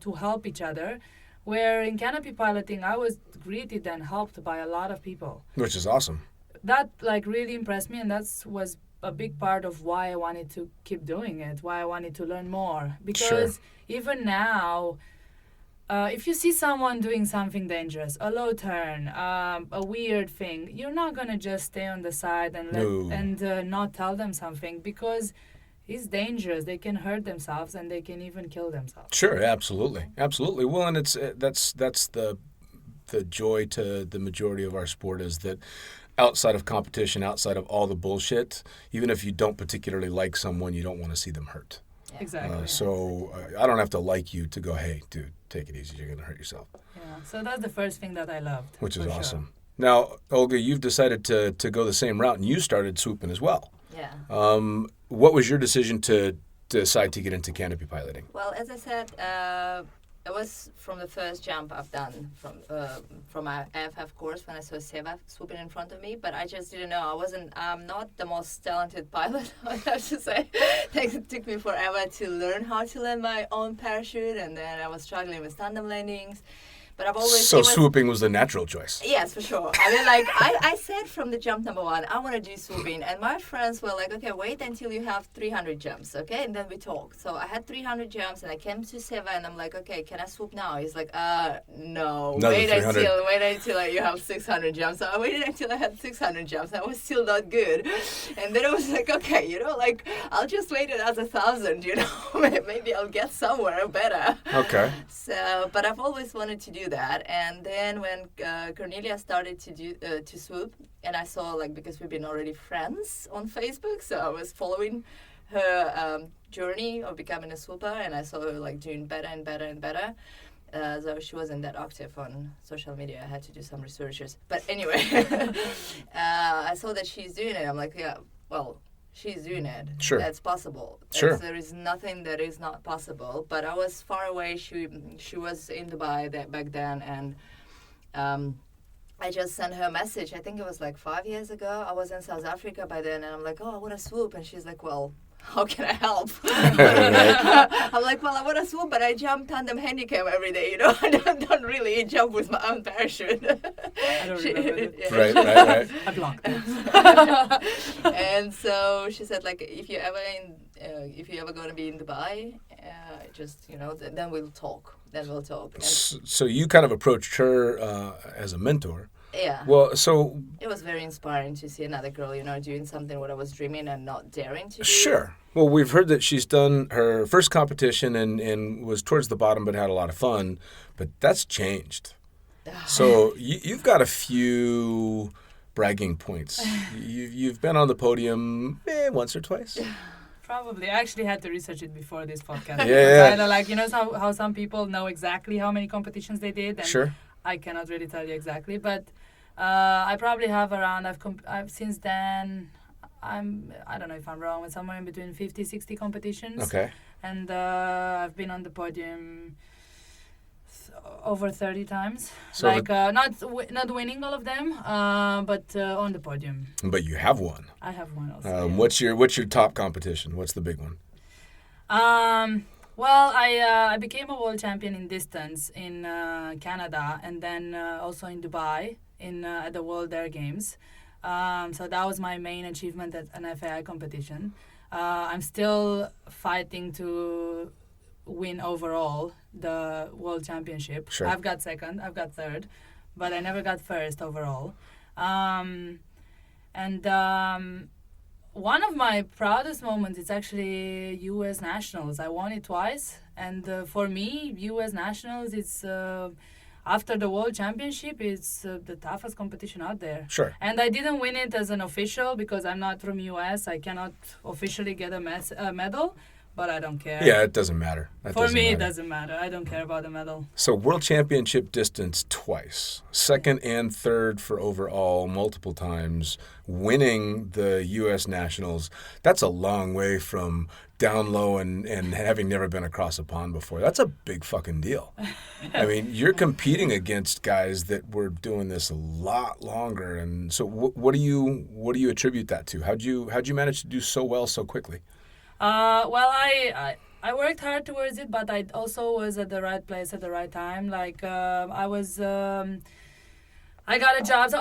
to help each other. Where in canopy piloting, I was greeted and helped by a lot of people. Which is awesome. that like really impressed me, and was a big part of why I wanted to keep doing it, why I wanted to learn more. Because even now, if you see someone doing something dangerous, a low turn, a weird thing, you're not gonna just stay on the side and not tell them something, because it's dangerous. They can hurt themselves and they can even kill themselves. Sure, absolutely. Well, and it's that's the joy to the majority of our sport is that outside of competition, outside of all the bullshit, even if you don't particularly like someone, you don't want to see them hurt. Yeah. Exactly. So I don't have to like you to go, hey, dude, take it easy. You're going to hurt yourself. Yeah. So that's the first thing that I loved. Which is for awesome. Sure. Now, Olga, you've decided to go the same route, and you started swooping as well. Yeah. What was your decision to decide to get into canopy piloting? Well, as I said, it was from the first jump I've done from my AFF course when I saw Seva swooping in front of me, but I just didn't know. I'm not the most talented pilot, I have to say. It took me forever to learn how to land my own parachute, and then I was struggling with tandem landings. But I've always... So swooping was the natural choice. Yes, for sure. I mean, like, I said from the jump number 1, I want to do swooping. And my friends were like, okay, wait until you have 300 jumps, okay? And then we talked. So I had 300 jumps, and I came to Seva, and I'm like, okay, can I swoop now? He's like, no. Wait until you have 600 jumps. So I waited until I had 600 jumps. I was still not good. And then I was like, okay, like, I'll just wait another 1,000, Maybe I'll get somewhere better. Okay. So, but I've always wanted to do that. And then when Cornelia started to swoop, and I saw, like, because we've been already friends on Facebook, so I was following her journey of becoming a swooper, and I saw her, like, doing better and better and better. So she wasn't that active on social media. I had to do some researches. But anyway, I saw that she's doing it. I'm like, yeah, well, she's doing it. Sure. That's possible. Sure. There is nothing that is not possible. But I was far away. She was in Dubai back then, and I just sent her a message. I think it was like 5 years ago. I was in South Africa by then, and I'm like, oh, I want to swoop. And she's like, well, how can I help? I'm like, well, I want to swoop, but I jump tandem handicap every day, I don't really jump with my own parachute. I don't remember it. Yeah. Right. I blocked it. And so she said, like, if you're ever going to be in Dubai, then we'll talk. And So you kind of approached her as a mentor. yeah. Well, so... It was very inspiring to see another girl, doing something what I was dreaming and not daring to do. Sure. Well, we've heard that she's done her first competition and was towards the bottom but had a lot of fun, but that's changed. So you've got a few bragging points. You've been on the podium once or twice. Probably. I actually had to research it before this podcast. Yeah. Like, how some people know exactly how many competitions they did. And Sure. I cannot really tell you exactly, but I probably have around, I've since then, I don't know if I'm wrong, but somewhere in between 50, 60 competitions. Okay. And I've been on the podium over 30 times. So not winning all of them, but on the podium. But you have one. I have one also. What's your top competition? What's the big one? Well, I became a world champion in distance in Canada, and then also in Dubai at the World Air Games. So that was my main achievement at an FAI competition. I'm still fighting to win overall the World Championship. Sure. I've got second, I've got third, but I never got first overall. One of my proudest moments is actually U.S. Nationals. I won it twice, and for me, U.S. Nationals, it's after the World Championship, it's the toughest competition out there. Sure. And I didn't win it as an official because I'm not from U.S. I cannot officially get a medal, but I don't care. Yeah, it doesn't matter. It doesn't matter. I don't care about the medal. So World Championship distance twice, second and third for overall multiple times, winning the U.S. Nationals. That's a long way from down low and having never been across a pond before. That's a big fucking deal. I mean, you're competing against guys that were doing this a lot longer. And so what do you attribute that to? How'd you manage to do so well so quickly? Well, I worked hard towards it, but I also was at the right place at the right time. Like I was I got a job. So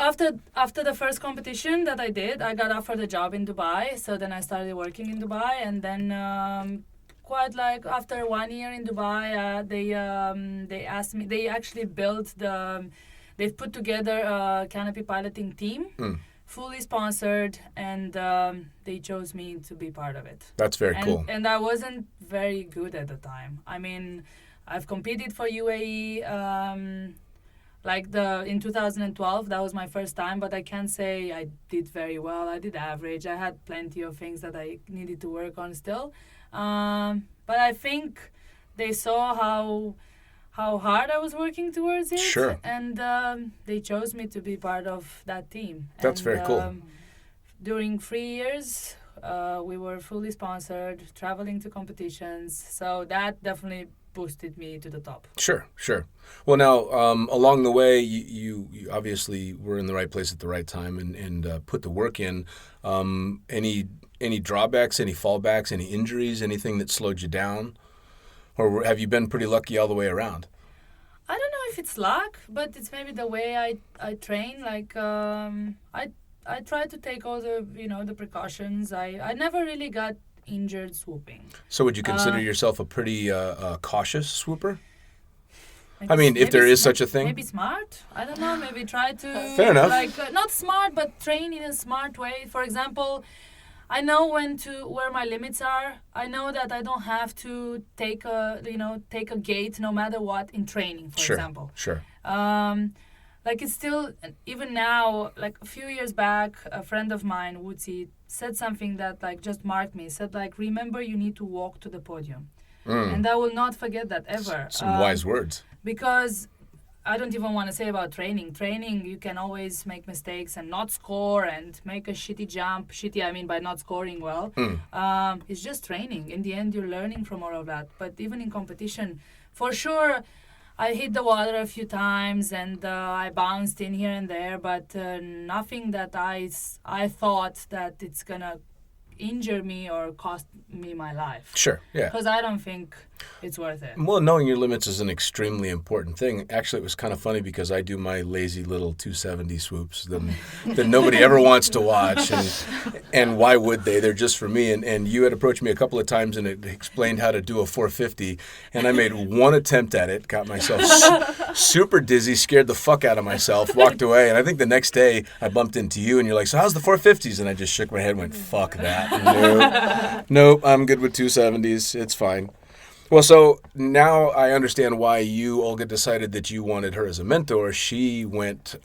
after the first competition that I did, I got offered a job in Dubai. So then I started working in Dubai, and then quite like after 1 year in Dubai, they asked me. They actually built they've put together a canopy piloting team, fully sponsored, and they chose me to be part of it. That's very cool. And I wasn't very good at the time. I mean, I've competed for UAE. In 2012, that was my first time, but I can't say I did very well. I did average. I had plenty of things that I needed to work on still. But I think they saw how hard I was working towards it. Sure. And they chose me to be part of that team. That's very cool. During 3 years, we were fully sponsored, traveling to competitions. So that definitely boosted me to the top. Sure. Well, now, along the way, you obviously were in the right place at the right time and put the work in. Any drawbacks, any fallbacks, any injuries, anything that slowed you down? Or have you been pretty lucky all the way around? I don't know if it's luck, but it's maybe the way I train. Like, I try to take all the precautions. I never really got injured swooping. So would you consider yourself a pretty cautious swooper? I mean, if there is such a thing. Maybe smart. I don't know. Maybe try to. Fair enough. Not smart, but train in a smart way. For example, I know where my limits are. I know that I don't have to take a gate no matter what in training. For example. Sure. It's still, even now, like a few years back, a friend of mine, Woodsy, said something that just marked me. Said remember, you need to walk to the podium. And I will not forget that ever. Some wise words. Because I don't even want to say about training. Training, you can always make mistakes and not score and make a shitty jump. Shitty, I mean by not scoring well. It's just training. In the end, you're learning from all of that. But even in competition, for sure, I hit the water a few times and I bounced in here and there, but nothing that I thought that it's going to injure me or cost me my life. Sure, yeah. Because I don't think it's worth it. Well, knowing your limits is an extremely important thing. Actually, it was kind of funny because I do my lazy little 270 swoops that nobody ever wants to watch. And why would they? They're just for me. And you had approached me a couple of times and it explained how to do a 450. And I made one attempt at it, got myself super dizzy, scared the fuck out of myself, walked away. And I think the next day I bumped into you and you're like, so how's the 450s? And I just shook my head and went, fuck that. Nope, I'm good with 270s. It's fine. Well, so now I understand why you, Olga, decided that you wanted her as a mentor. She went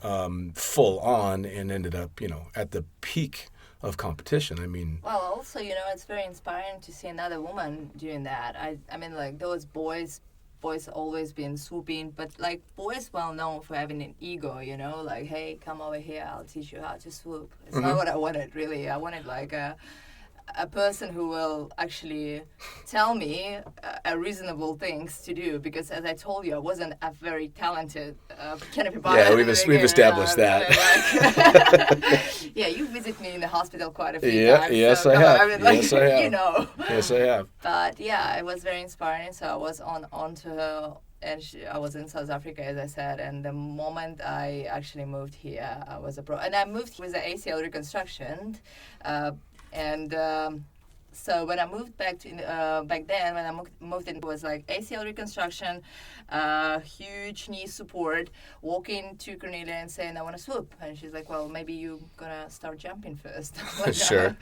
full on and ended up, at the peak of competition. I mean... Well, also, it's very inspiring to see another woman doing that. I mean, those boys always been swooping, but boys well known for having an ego, hey, come over here, I'll teach you how to swoop. It's not what I wanted, really. I wanted a person who will actually tell me reasonable things to do, because as I told you, I wasn't a very talented canopy pilot. Yeah, we've established that. Yeah, you visit me in the hospital quite a few times. Yes, so, I have. I mean, yes, I have. Yes, I have. But yeah, it was very inspiring. So I was on to her, and I was in South Africa, as I said. And the moment I actually moved here, I was a pro. And I moved with an ACL reconstruction. So when I moved back then, when I moved in, it was ACL reconstruction, huge knee support, walking to Cornelia and saying, I want to swoop. And she's like, well, maybe you're going to start jumping first. Sure.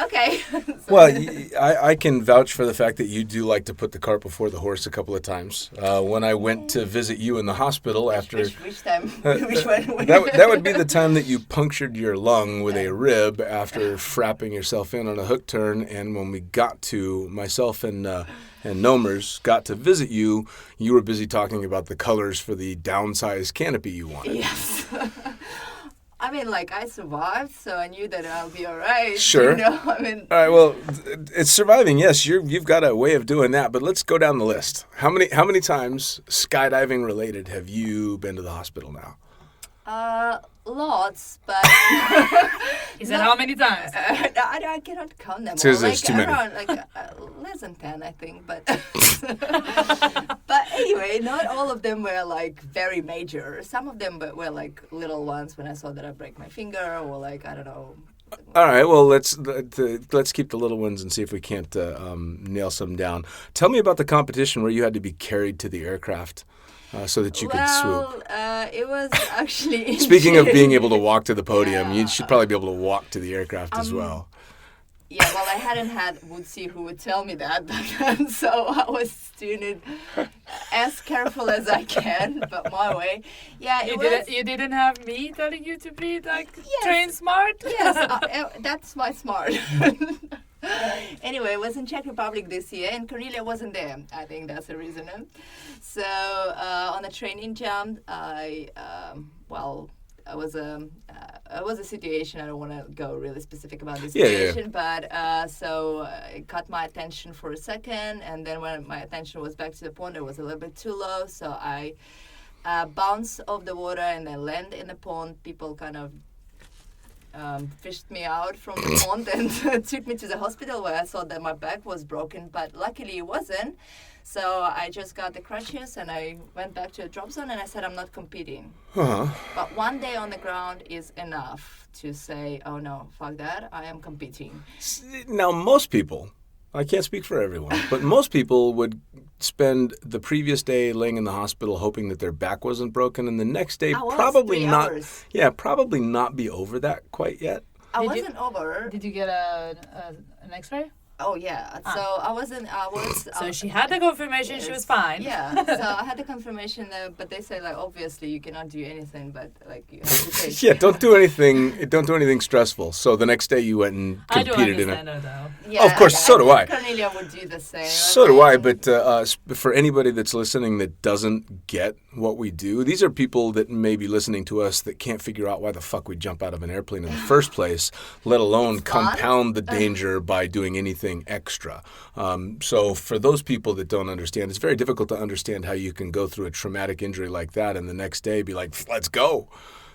Okay. Well, I can vouch for the fact that you do like to put the cart before the horse a couple of times. When I went to visit you in the hospital after... Which time? Which one? That would be the time that you punctured your lung with a rib after frapping yourself in on a hook turn. And when we got to, myself and Nomers got to visit you, you were busy talking about the colors for the downsized canopy you wanted. Yes. I mean, I survived, so I knew that I'll be all right. Sure. I mean... All right, well, it's surviving, yes. You've got a way of doing that, but let's go down the list. How many times, skydiving related, have you been to the hospiel now? Lots, but... He said how many times? I cannot count them all. There's too many. Around, less than 10, I think, but... but Anyway, not all of them were like very major. Some of them were like little ones when I saw that I break my finger or like, I don't know. All right, well, let's keep the little ones and see if we can't nail some down. Tell me about the competition where you had to be carried to the aircraft so that you could swoop. It was actually... Speaking of being able to walk to the podium, you should probably be able to walk to the aircraft as well. Yeah, well, I hadn't had Woodsy who would tell me that back then, so I was doing it as careful as I can, but my way. Yeah, You didn't have me telling you to be like train smart? Yes, that's my smart. Anyway, it was in Czech Republic this year, and Cornelia wasn't there. I think that's the reason. So on a training jump, it was a situation. I don't want to go really specific about this situation, but it caught my attention for a second, and then when my attention was back to the pond, it was a little bit too low, so I bounced off the water and then landed in the pond. People kind of fished me out from the pond and took me to the hospital where I thought that my back was broken, but luckily it wasn't. So I just got the crutches and I went back to the drop zone and I said I'm not competing. Uh-huh. But one day on the ground is enough to say, oh no, fuck that, I am competing. Now, most people, I can't speak for everyone, but most people would spend the previous day laying in the hospital hoping that their back wasn't broken, and the next day probably not. Hours. Yeah, probably not be over that quite yet. I wasn't over. Did you get an X-ray? Oh yeah, so I wasn't. So she had the confirmation. She was fine. Yeah, so I had the confirmation, but they say like obviously you cannot do anything, but like you have to take. Yeah, don't do anything. Don't do anything stressful. So the next day you went and competed in it. I do understand her though. Yeah, of course, so do I. Cornelia would do the same. So do I, but for anybody that's listening that doesn't get what we do, these are people that may be listening to us that can't figure out why the fuck we jump out of an airplane in the first place, let alone compound the danger by doing anything extra. So for those people that don't understand, it's very difficult to understand how you can go through a traumatic injury like that and the next day be like, let's go.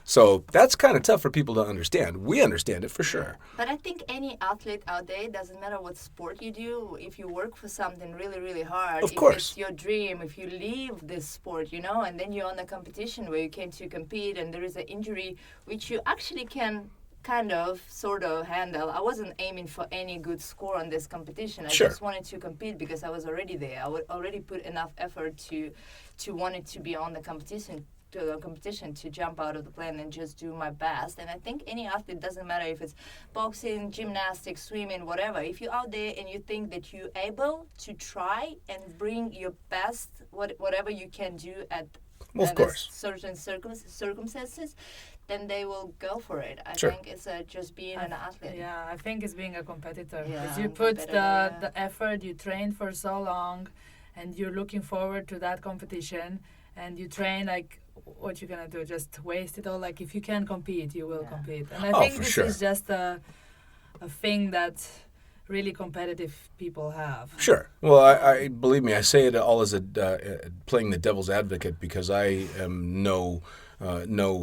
So that's kind of tough for people to understand. We understand it for sure. But I think any athlete out there, doesn't matter what sport you do, if you work for something really, really hard, of course, it's your dream, if you leave this sport, and then you're on a competition where you came to compete and there is an injury which you actually can sort of handle. I wasn't aiming for any good score on this competition. I just wanted to compete because I was already there. I would already put enough effort to wanted to be on the competition to jump out of the plane and just do my best. And I think any athlete, doesn't matter if it's boxing, gymnastics, swimming, whatever, if you're out there and you think that you're able to try and bring your best, whatever you can do at certain circumstances, then they will go for it. I think it's just being an athlete. Yeah, I think it's being a competitor. Because Yeah, you put the effort, you trained for so long, and you're looking forward to that competition, and you train like, what you're gonna do? Just waste it all? Like, if you can compete, you will compete. And I think this is just a thing that really competitive people have. Sure. Well, I believe me, I say it all as playing the devil's advocate because I am no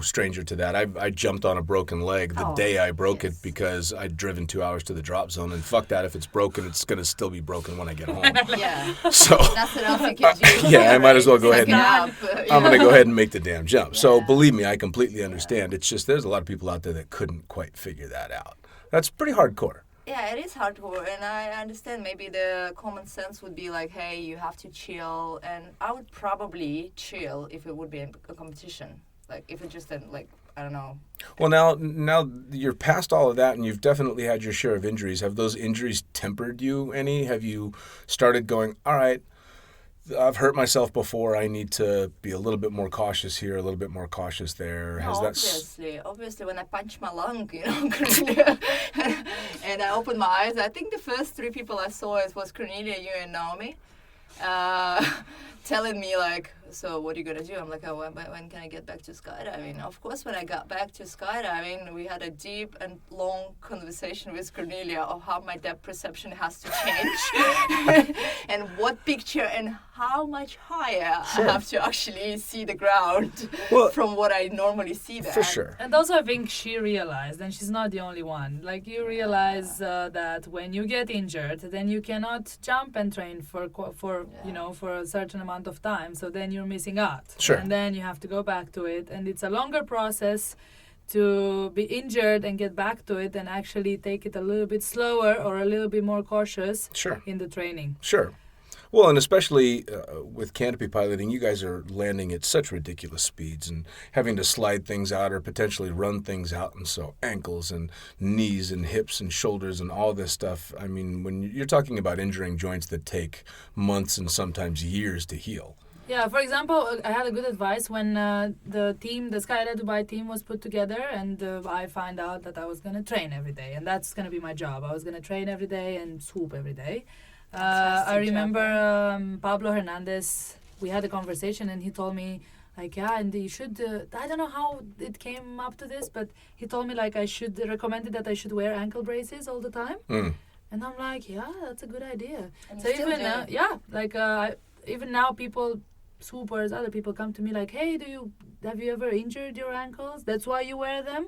stranger to that. I jumped on a broken leg the day I broke it because I'd driven 2 hours to the drop zone, and fuck that, if it's broken, it's going to still be broken when I get home. Yeah. So that's what else you can do. I might as well go ahead and I'm going to go ahead and make the damn jump. So believe me, I completely understand. It's just there's a lot of people out there that couldn't quite figure that out. That's pretty hardcore. Yeah, it is hardcore, and I understand maybe the common sense would be like, hey, you have to chill, and I would probably chill if it would be a competition. Like, if it just didn't, like, I don't know. Well, now you're past all of that, and you've definitely had your share of injuries. Have those injuries tempered you any? Have you started going, all right, I've hurt myself before, I need to be a little bit more cautious here, a little bit more cautious there? Obviously, when I punched my lung, and I opened my eyes, I think the first 3 people I saw was Cornelia, you, and Naomi, telling me like, so what are you gonna do? I'm like, oh, when can I get back to skydiving? Of course, when I got back to skydiving, we had a deep and long conversation with Cornelia of how my depth perception has to change, and what picture and how much higher Sure. I have to actually see the ground Well, from what I normally see there. for sure. And also, I think she realized, and she's not the only one. Like you realize that when you get injured, then you cannot jump and train for for a certain amount of time. So then you're missing out. Sure. And then you have to go back to it, and it's a longer process to be injured and get back to it, and actually take it a little bit slower or a little bit more cautious Sure. in the training. Sure. Well, and especially with canopy piloting, you guys are landing at such ridiculous speeds and having to slide things out or potentially run things out. And so ankles and knees and hips and shoulders and all this stuff. I mean, when you're talking about injuring joints that take months and sometimes years to heal. Yeah, for example, I had a good advice when the Skydive Dubai team was put together, and I found out that I was going to train every day, and that's going to be my job. I was going to train every day and swoop every day. I remember Pablo Hernandez, we had a conversation, and he told me, like, yeah, and you should, I don't know how it came up to this, but he told me, like, I should, recommended that I should wear ankle braces all the time. Mm. And I'm like, yeah, that's a good idea. And So you still even, do. even now people, swoopers, other people come to me like, hey, have you ever injured your ankles? That's why you wear them?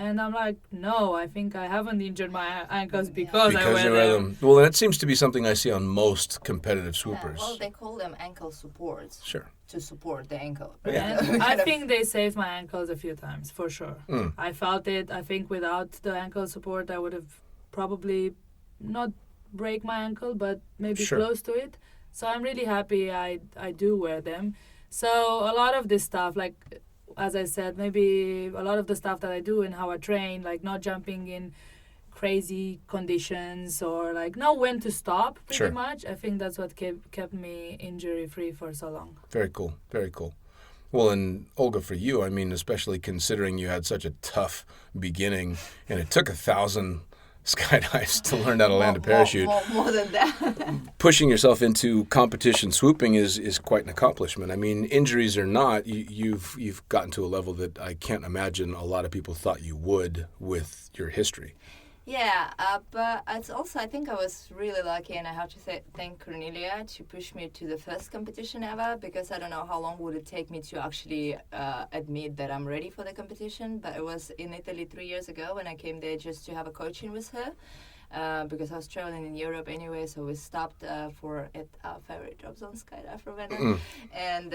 And I'm like, no, I think I haven't injured my ankles because I Because wear you wear them. them. Well, that seems to be something I see on most competitive Yeah, swoopers. well, they call them ankle supports Sure. to support the ankle. Yeah. And I Kind of- think they saved my ankles a few times, for sure. Mm. I felt it. I think without the ankle support, I would have probably not break my ankle, but maybe Sure. close to it. So I'm really happy I do wear them. So a lot of this stuff, like, as I said, maybe a lot of the stuff that I do and how I train, like not jumping in crazy conditions or like know when to stop pretty Sure. much. I think that's what kept me injury free for so long. Very cool. Very cool. Well, and Olga, for you, I mean, especially considering you had such a tough beginning and it took 1,000 skydives to learn how to land a parachute. More than that. Pushing yourself into competition swooping is quite an accomplishment. I mean, injuries or not, you've gotten to a level that I can't imagine a lot of people thought you would with your history. Yeah, but it's also, I think I was really lucky, and I have to thank Cornelia to push me to the first competition ever, because I don't know how long would it take me to actually admit that I'm ready for the competition, but it was in Italy 3 years ago when I came there just to have a coaching with her, because I was traveling in Europe anyway, so we stopped at our favorite drop zone, Skydive Ravenna, and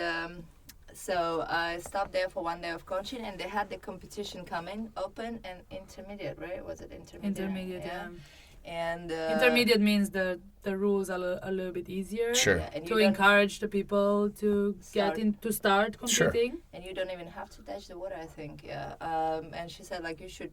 so I stopped there for 1 day of coaching, and they had the competition coming, open and intermediate, right? Was it intermediate? Intermediate, yeah. And Intermediate means the rules are a little bit easier. Sure. yeah, and To you don't- encourage the people to Start. start Sure. competing. and you don't even have to touch the water, I think. Yeah. And she said, like, you should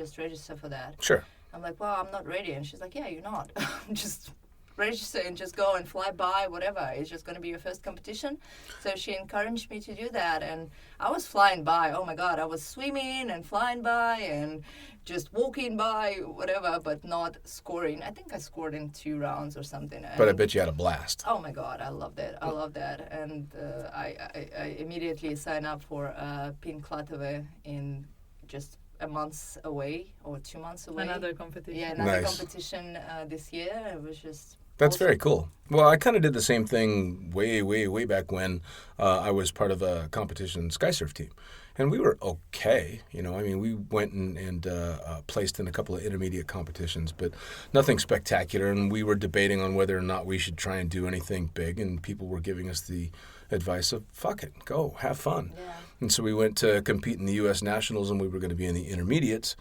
just register for that. Sure. I'm like, well, I'm not ready. And she's like, yeah, you're not. Just register and just go and fly by, whatever. It's just going to be your first competition. So she encouraged me to do that. And I was flying by. Oh, my God. I was swimming and flying by and just walking by, whatever, but not scoring. I think I scored in 2 rounds or something. But I And- bet you had a blast. Oh my God, I love that. I love that. And I immediately signed up for Pin Klatove in just a month away or 2 months away. Another competition. Yeah, another Nice. competition this year. It was just That's awesome. very cool. Well, I kind of did the same thing way back when I was part of a competition sky surf team. And we were okay. You know, I mean, we went and placed in a couple of intermediate competitions, but nothing spectacular. And we were debating on whether or not we should try and do anything big. And people were giving us the advice of, fuck it, go, have fun. Yeah. And so we went to compete in the U.S. Nationals, and we were going to be in the intermediates,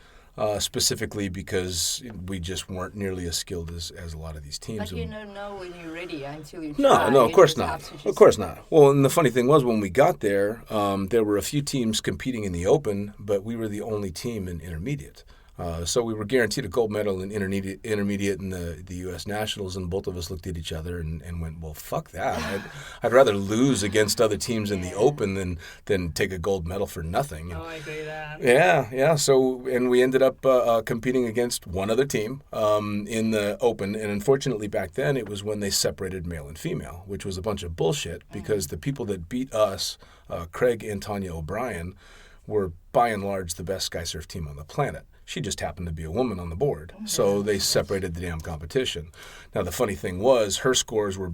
specifically because we just weren't nearly as skilled as a lot of these teams. But you And- don't know when you're ready until you no, try. no, of You course just not. have to Of just- course not. Well, and the funny thing was when we got there, there were a few teams competing in the open, but we were the only team in intermediate. So we were guaranteed a gold medal in intermediate in the U.S. Nationals, and both of us looked at each other and went, well, fuck that. I'd rather lose against other teams in the open than take a gold medal for nothing. Oh, I agree with that. Yeah. So, and we ended up competing against one other team in the open. And unfortunately, back then, it was when they separated male and female, which was a bunch of bullshit because the people that beat us, Craig and Tanya O'Brien, were by and large the best sky surf team on the planet. She just happened to be a woman on the board. So they separated the damn competition. Now, the funny thing was her scores were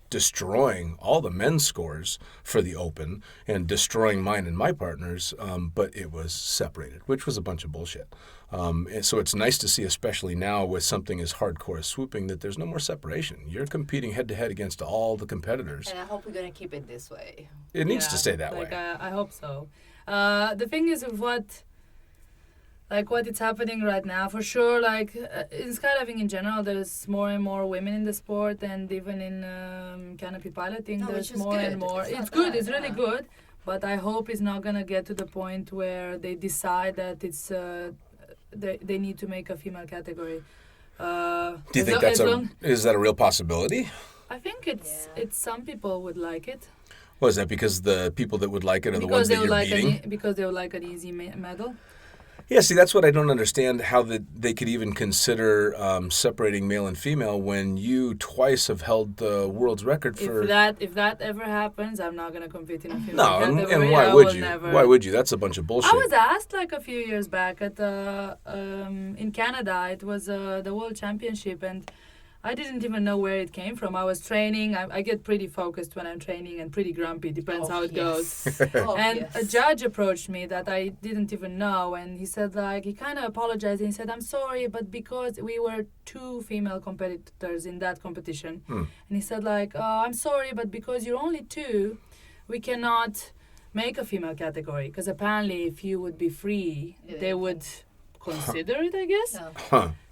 destroying all the men's scores for the Open and destroying mine and my partners, but it was separated, which was a bunch of bullshit. And so it's nice to see, especially now with something as hardcore as swooping, that there's no more separation. You're competing head-to-head against all the competitors. And I hope we're going to keep it this way. It needs to stay that way. I hope so. The thing is with what it's happening right now, for sure, in skydiving in general, there's more and more women in the sport, and even in canopy piloting, there's more and more. It's good, it's really good, but I hope it's not going to get to the point where they decide that it's they need to make a female category. Do you think is that a real possibility? I think it's some people would like it. Well, is that because the people that would like it are the ones that you're beating? Because they would like an easy medal. Yeah, see, that's what I don't understand, how they could even consider separating male and female when you twice have held the world's record for... If that ever happens, I'm not going to compete in a female category. No, and why would you? Why would you? That's a bunch of bullshit. I was asked a few years back at in Canada. It was the World Championship, and I didn't even know where it came from. I was training. I get pretty focused when I'm training and pretty grumpy. Depends how it goes. A judge approached me that I didn't even know, and he said he kind of apologized. And he said, "I'm sorry, but because we were 2 female competitors in that competition," and he said "I'm sorry, but because you're only 2, we cannot make a female category because apparently if you would be free, they would consider it, I guess."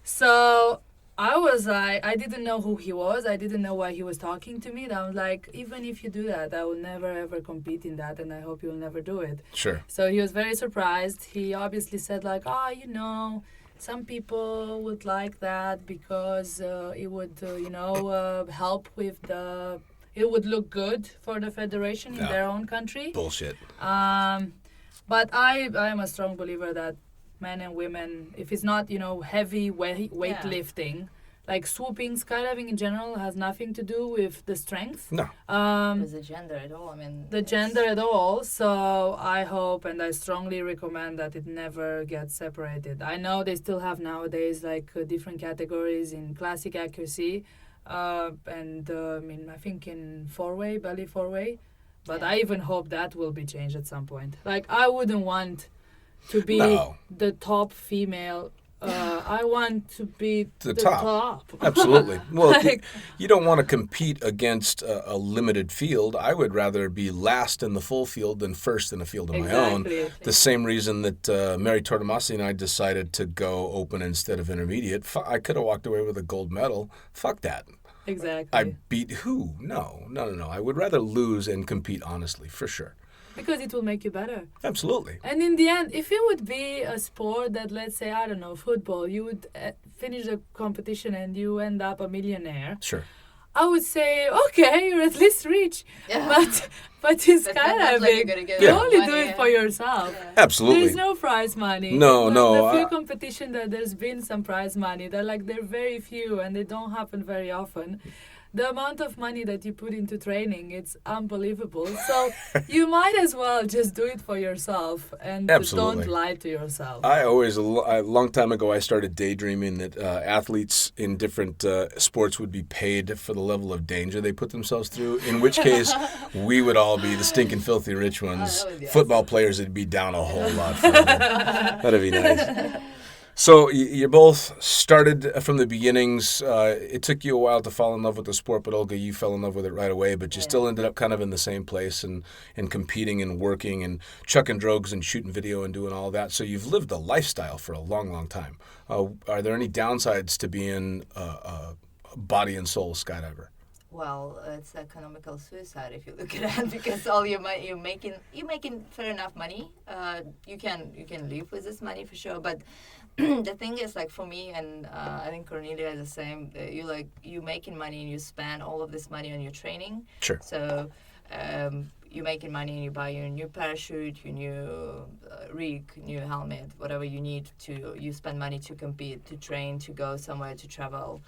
So I was I didn't know who he was. I didn't know why he was talking to me. And I was even if you do that, I will never ever compete in that, and I hope you'll never do it. Sure. So he was very surprised. He obviously said some people would like that because it would help with it would look good for the federation in their own country. Bullshit. But I am a strong believer that men and women, if it's not, heavy weightlifting, like swooping, skydiving in general has nothing to do with the strength. No. With the gender at all. Gender at all. So I hope and I strongly recommend that it never gets separated. I know they still have nowadays different categories in classic accuracy, and I think in belly four-way. But I even hope that will be changed at some point. I wouldn't want to be the top female. I want to be the top. Absolutely. Well, you don't want to compete against a limited field. I would rather be last in the full field than first in a field of my own. The same reason that Mary Tortomasi and I decided to go open instead of intermediate. I could have walked away with a gold medal. Fuck that. Exactly. I beat who? No. I would rather lose and compete honestly, for sure. Because it will make you better. Absolutely. And in the end, if it would be a sport that, let's say, I don't know, football, you would finish the competition and you end up a millionaire. Sure. I would say, okay, you're at least rich. Yeah. But in skydiving, you only do it for yourself. Yeah. Absolutely. There's no prize money. No. The few competition that there's been some prize money, they're very few and they don't happen very often. The amount of money that you put into training, it's unbelievable. So you might as well just do it for yourself and don't lie to yourself. A long time ago, I started daydreaming that athletes in different sports would be paid for the level of danger they put themselves through, in which case we would all be the stinking filthy rich ones. Football players would be down a whole lot further. That'd be nice. So you both started from the beginnings. It took you a while to fall in love with the sport, but Olga, you fell in love with it right away. But you still ended up kind of in the same place and competing and working and chucking drogues and shooting video and doing all that. So you've lived a lifestyle for a long, long time. Are there any downsides to being a body and soul skydiver? Well, it's economical suicide if you look at it, because all you're making fair enough money. You can live with this money for sure, but the thing is, for me, and I think Cornelia is the same. You making money and you spend all of this money on your training. Sure. So you're making money and you buy your new parachute, your new rig, new helmet, whatever you need to. You spend money to compete, to train, to go somewhere, to travel.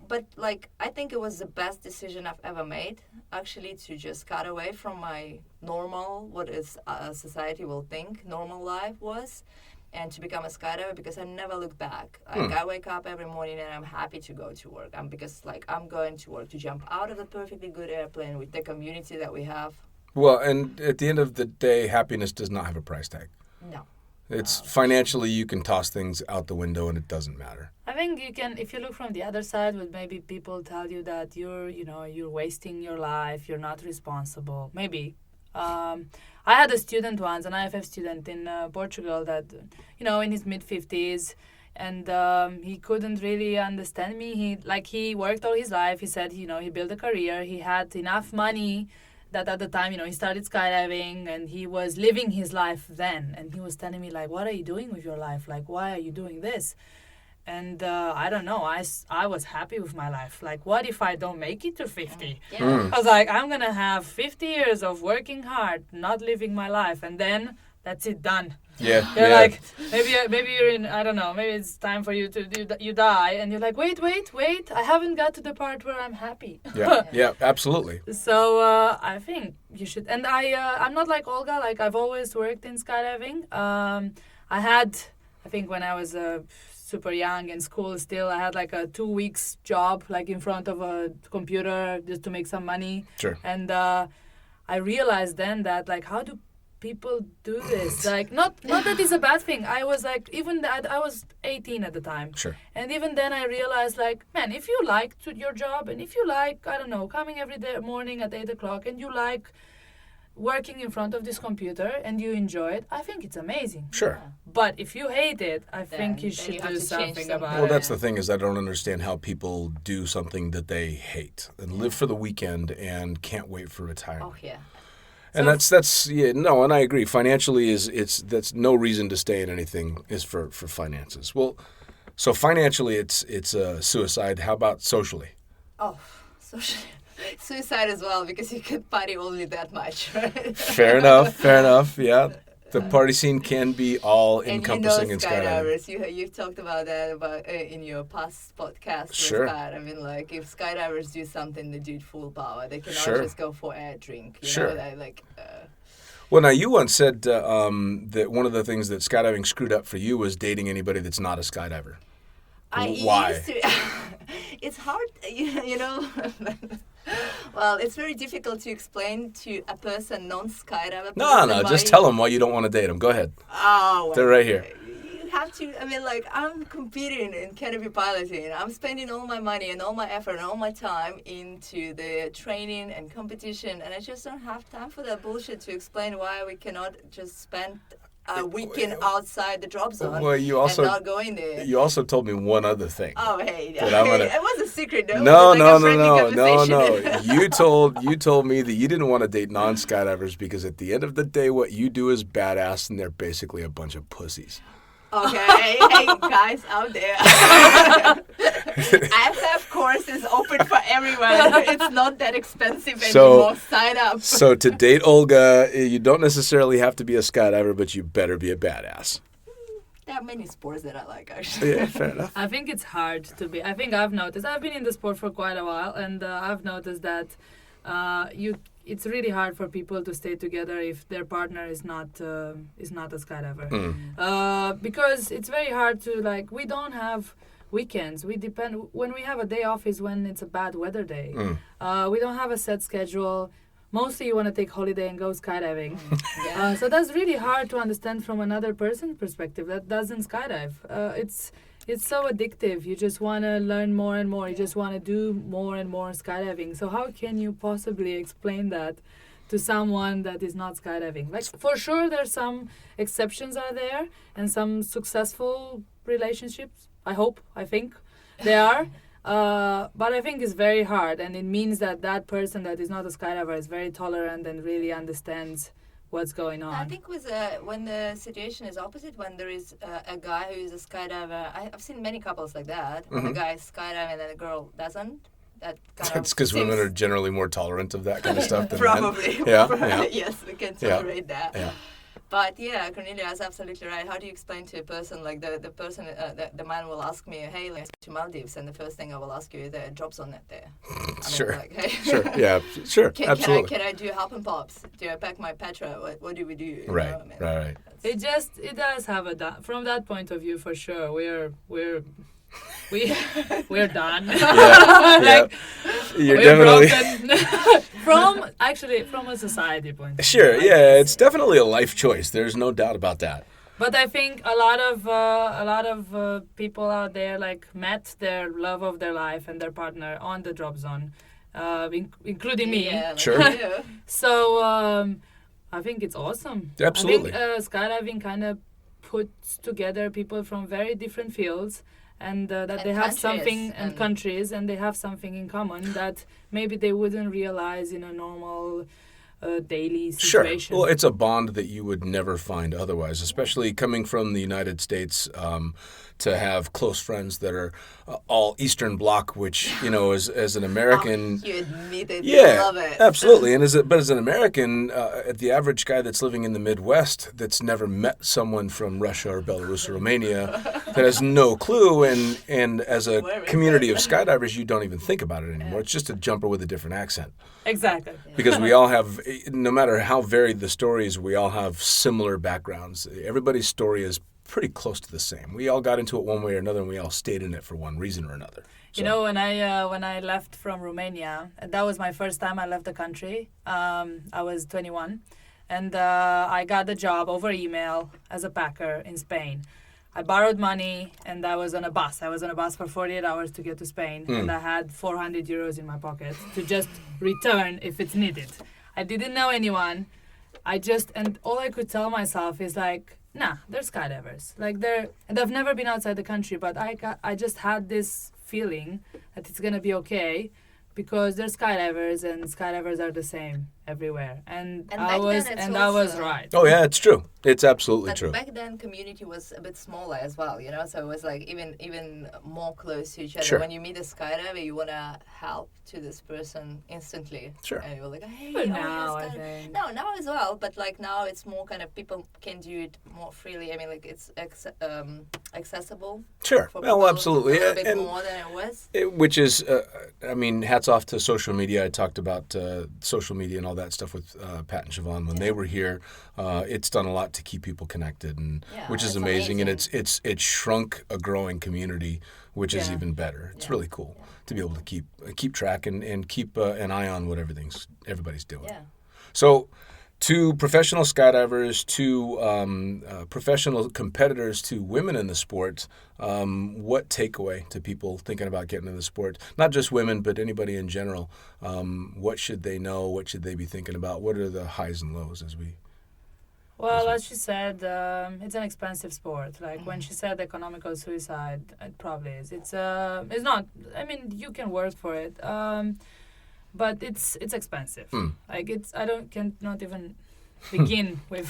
but like I think it was the best decision I've ever made, actually, to just cut away from my normal, what is society will think normal life was, and to become a skydiver, because I never look back. Like I wake up every morning and I'm happy to go to work. Because like I'm going to work to jump out of a perfectly good airplane with the community that we have. Well, and at the end of the day, happiness does not have a price tag. No. It's financially, you can toss things out the window and it doesn't matter. I think you can, if you look from the other side, would maybe people tell you that you're wasting your life, you're not responsible. Maybe. I had a student once, an IFF student in Portugal that, in his mid-50s, and he couldn't really understand me. He worked all his life. He said, he built a career. He had enough money that at the time, he started skydiving and he was living his life then. And he was telling me, like, what are you doing with your life? Like, why are you doing this? And I don't know, I was happy with my life. Like, what if I don't make it to 50? Yeah. I was like, I'm going to have 50 years of working hard, not living my life. And then that's it, done. Yeah. You're like, maybe you're in, I don't know, maybe it's time for you to, you die. And you're like, wait, I haven't got to the part where I'm happy. Yeah, absolutely. So I think you should, and I'm not like Olga, like I've always worked in skydiving. I think when I was super young in school still, I had like a 2 weeks job, like in front of a computer just to make some money. Sure. And I realized then that, like, how do people do this? Like, not that it's a bad thing. I was like, even that, I was 18 at the time. Sure. And even then I realized, like, man, if you like your job and if you like, I don't know, coming every day morning at 8 o'clock and you like working in front of this computer and you enjoy it, I think it's amazing. Sure. But if you hate it, I think you then should you have do to change something something. about Well, it. that's the thing, is I don't understand how people do something that they hate and live for the weekend and can't wait for retirement. Oh, yeah. And that's and I agree. Financially that's no reason to stay in anything is for finances. Well, so financially it's suicide. How about socially? Oh, suicide as well, because you can party only that much, right? Fair enough. Yeah, the party scene can be all And encompassing in skydiving. skydivers, you've talked about that in your past podcast. Sure. With that. I mean, like, if skydivers do something, they do it full power. They cannot Sure. just go for a drink. Sure. Know, Well, now you once said that one of the things that skydiving screwed up for you was dating anybody that's not a skydiver. Why? Used to, it's hard, you know. Well, it's very difficult to explain to a person, non-skydiver. No, just tell them why you don't want to date them. Go ahead. Oh, well, They're right here. You have to, I mean, like, I'm competing in canopy piloting. I'm spending all my money and all my effort and all my time into the training and competition, and I just don't have time for that bullshit to explain why we cannot just spend a weekend outside the drop zone Well, you also and not going there. You also told me one other thing. Oh, hey, That I'm gonna- it was a secret, though. No. It was like a friendly conversation. You told me that you didn't want to date non-skydivers because at the end of the day, what you do is badass, and they're basically a bunch of pussies. Okay, hey guys out there. IFF course is open for everyone. It's not that expensive anymore. Sign up. So to date Olga, you don't necessarily have to be a skydiver, but you better be a badass. There are many sports that I like, actually. Yeah, fair enough. I think it's hard to be. I think I've noticed. I've been in the sport for quite a while, and I've noticed that it's really hard for people to stay together if their partner is not a skydiver. Because it's very hard to, like, we don't have weekends. We depend, when we have a day off is when it's a bad weather day. We don't have a set schedule. Mostly you want to take holiday and go skydiving. Yeah. So that's really hard to understand from another person's perspective that doesn't skydive. It's so addictive. You just want to learn more and more. You just want to do more and more skydiving. So how can you possibly explain that to someone that is not skydiving? Like, for sure, there's some exceptions are there and some successful relationships. I think there are. But I think it's very hard, and it means that person that is not a skydiver is very tolerant and really understands what's going on. I think when the situation is opposite, when there is a guy who is a skydiver, I've seen many couples like that. When the guy is skydiving and the girl doesn't. That kind It's because women are generally more tolerant of that kind of stuff than probably. men. Yeah. Yes, we can tolerate that. Yeah. But yeah, Cornelia is absolutely right. How do you explain to a person, like the person, the man will ask me, hey, let's go to Maldives, and the first thing I will ask you, there are jobs on it there. Sure. Like, hey, Sure. Yeah. Sure. Absolutely. Can I do hop and pops? Do I pack my Petra? What do we do? You Right. know? I mean, Right. It does have from that point of view for sure. We're done. Yeah. Like, You're we're definitely. broken. From a society point of view. Sure. I Yeah. guess. It's definitely a life choice. There's no doubt about that. But I think a lot of people out there like met their love of their life and their partner on the drop zone, including me. Yeah, like Sure. you. So I think it's awesome. Absolutely. I think skydiving kind of puts together people from very different fields, and that And they have countries, something, and and- countries, and they have something in common that maybe they wouldn't realize in a normal daily Sure. situation. Well, it's a bond that you would never find otherwise, especially coming from the United States. To have close friends that are all Eastern Bloc, which as an American. You admit it. Yeah, You love it. absolutely. And as an American, the average guy that's living in the Midwest that's never met someone from Russia or Belarus or Romania that has no clue, and as a Where is community it? of skydivers, you don't even think about it anymore. It's just a jumper with a different accent. Exactly. Because we all have, no matter how varied the stories, we all have similar backgrounds. Everybody's story is pretty close to the same. We all got into it one way or another, and we all stayed in it for one reason or another. So, You know, when I left from Romania, and that was my first time I left the country. I was 21, and I got the job over email as a packer in Spain. I borrowed money, and I was on a bus. I was on a bus for 48 hours to get to Spain, and I had 400 euros in my pocket to just return if it's needed. I didn't know anyone. And all I could tell myself is like, nah, they're skydivers. Like and I've never been outside the country, but I just had this feeling that it's gonna be okay, because they're skydivers, and skydivers are the same everywhere. And And I back was then it's I was also- right. Oh yeah, it's true. It's absolutely But true. back then, community was a bit smaller as well, so it was like even more close to each other. Sure. When you meet a skydiver, you want to help to this person instantly. Sure. And you're like, hey, But oh, now, you're a I skydiver. think. No, now as well, but like now it's more kind of people can do it more freely. I mean, like it's accessible. Sure. For Well, people absolutely. A little bit And more than it was. which is, hats off to social media. I talked about social media and all that stuff with Pat and Siobhan when they were here. It's done a lot to keep people connected, and Yeah, which is it's amazing. And amazing. it's shrunk a growing community, which is Yeah. even better. It's Yeah. really cool to be able to keep track and keep an eye on what everybody's doing. Yeah. So, to professional skydivers, to professional competitors, to women in the sport, what takeaway to people thinking about getting in the sport? Not just women, but anybody in general. What should they know? What should they be thinking about? What are the highs and lows as we? Well, as she said, it's an expensive sport. Like when she said economical suicide, it probably is. It's not. I mean, you can work for it, but it's expensive. Like cannot even begin with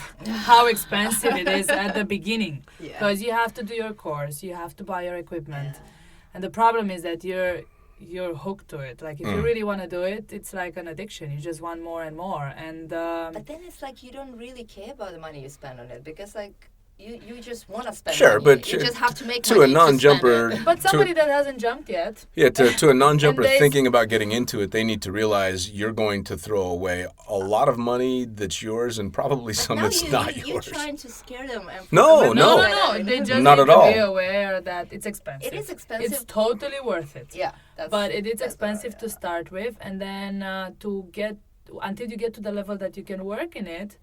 how expensive it is at the beginning, Yeah. because you have to do your course, you have to buy your equipment, and the problem is that you're hooked to it. Like if you really want to do it, it's like an addiction. You just want more and more. And But then it's like you don't really care about the money you spend on it, because like you just want to spend Sure, money. but you just have to make to money a non-jumper, to spend it. but somebody that hasn't jumped yet, to a non-jumper And they- thinking about getting into it, they need to realize you're going to throw away a lot of money that's yours and probably some Now that's not you're yours. trying to scare them. And No, no, no. they just Not need at all. to be aware that it's expensive. It is expensive. It's totally worth it. Yeah, that's, But it is that's expensive what- to start with, and then until you get to the level that you can work in it,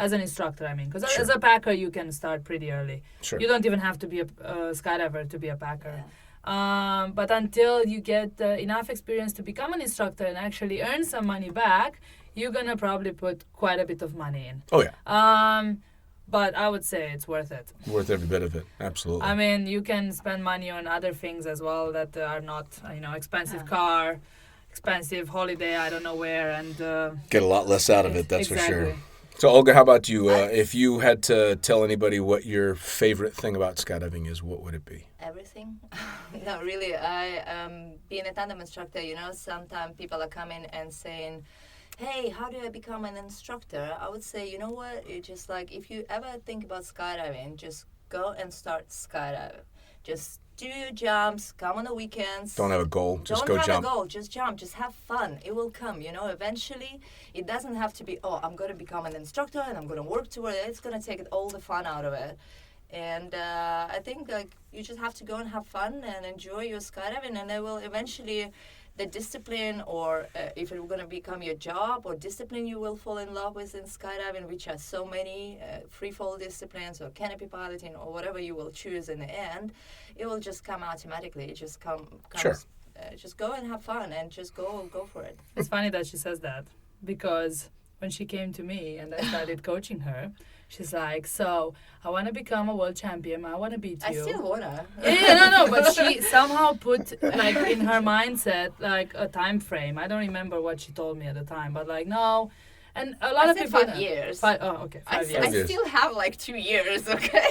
as an instructor, I mean, because Sure. as a packer you can start pretty early. Sure. You don't even have to be a skydiver to be a packer. But until you get enough experience to become an instructor and actually earn some money back, you're gonna probably put quite a bit of money in. Oh yeah, But I would say it's worth it. worth every bit of it. Absolutely. I mean, you can spend money on other things as well that are not, expensive car, expensive holiday, I don't know where, and Get a lot less out of it, that's for exactly. sure. So, Olga, how about you? If you had to tell anybody what your favorite thing about skydiving is, what would it be? Everything. No, really. I being a tandem instructor, sometimes people are coming and saying, hey, how do I become an instructor? I would say, you know what? It's just like, if you ever think about skydiving, just go and start skydiving. Just do your jumps, come on the weekends. Don't have a goal. Just Don't go have jump. a goal, just jump, just have fun. It will come, eventually. It doesn't have to be, oh, I'm going to become an instructor and I'm going to work toward it. It's going to take all the fun out of it. And I think you just have to go and have fun and enjoy your skydiving, and it will eventually, the discipline, or if it will going to become your job or discipline you will fall in love with in skydiving, which has so many free fall disciplines or canopy piloting or whatever you will choose in the end, it will just come automatically. It just comes. Sure. Just go and have fun and just go for it. It's funny that she says that, because when she came to me and I started coaching her, she's like, so I want to become a world champion. I want to beat you. I still wanna. No, but she somehow put like in her mindset like a time frame. I don't remember what she told me at the time, but like no, and a lot I of said people. 5 years. 5 years. I still have like 2 years, okay?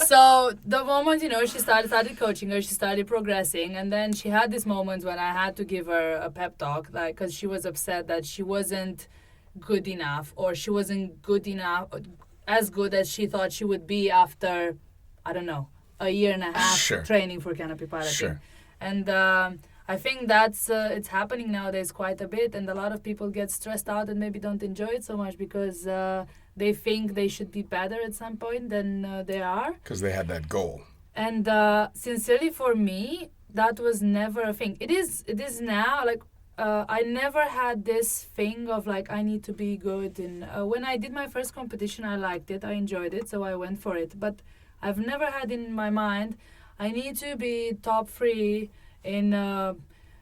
So the moment, she started coaching her, she started progressing, and then she had this moment when I had to give her a pep talk, like, because she was upset that she wasn't good enough, or she wasn't good enough, as good as she thought she would be after, I don't know, a year and a half Sure. training for canopy piloting. Sure. And I think that's it's happening nowadays quite a bit, and a lot of people get stressed out and maybe don't enjoy it so much because they think they should be better at some point than they are. Because they had that goal. And sincerely, for me, that was never a thing. It is now. Like I never had this thing of like I need to be good. And when I did my first competition, I liked it. I enjoyed it, so I went for it. But I've never had in my mind I need to be top 3 in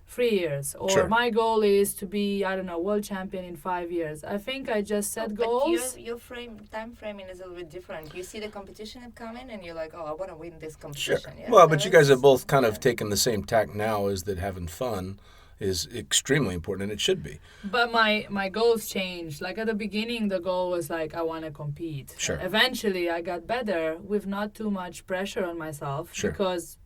3 years, or Sure. my goal is to be, I don't know, world champion in 5 years. I think I just set goals. But your time framing is a little bit different. You see the competition coming and you're like, oh, I want to win this Sure. competition. Yeah? Well, So but you guys have it's- both kind of yeah. taken the same tack now, is that having fun is extremely important, and it should be. But my goals changed. Like at the beginning, the goal was like I want to compete. Sure. Eventually, I got better with not too much pressure on myself Sure. because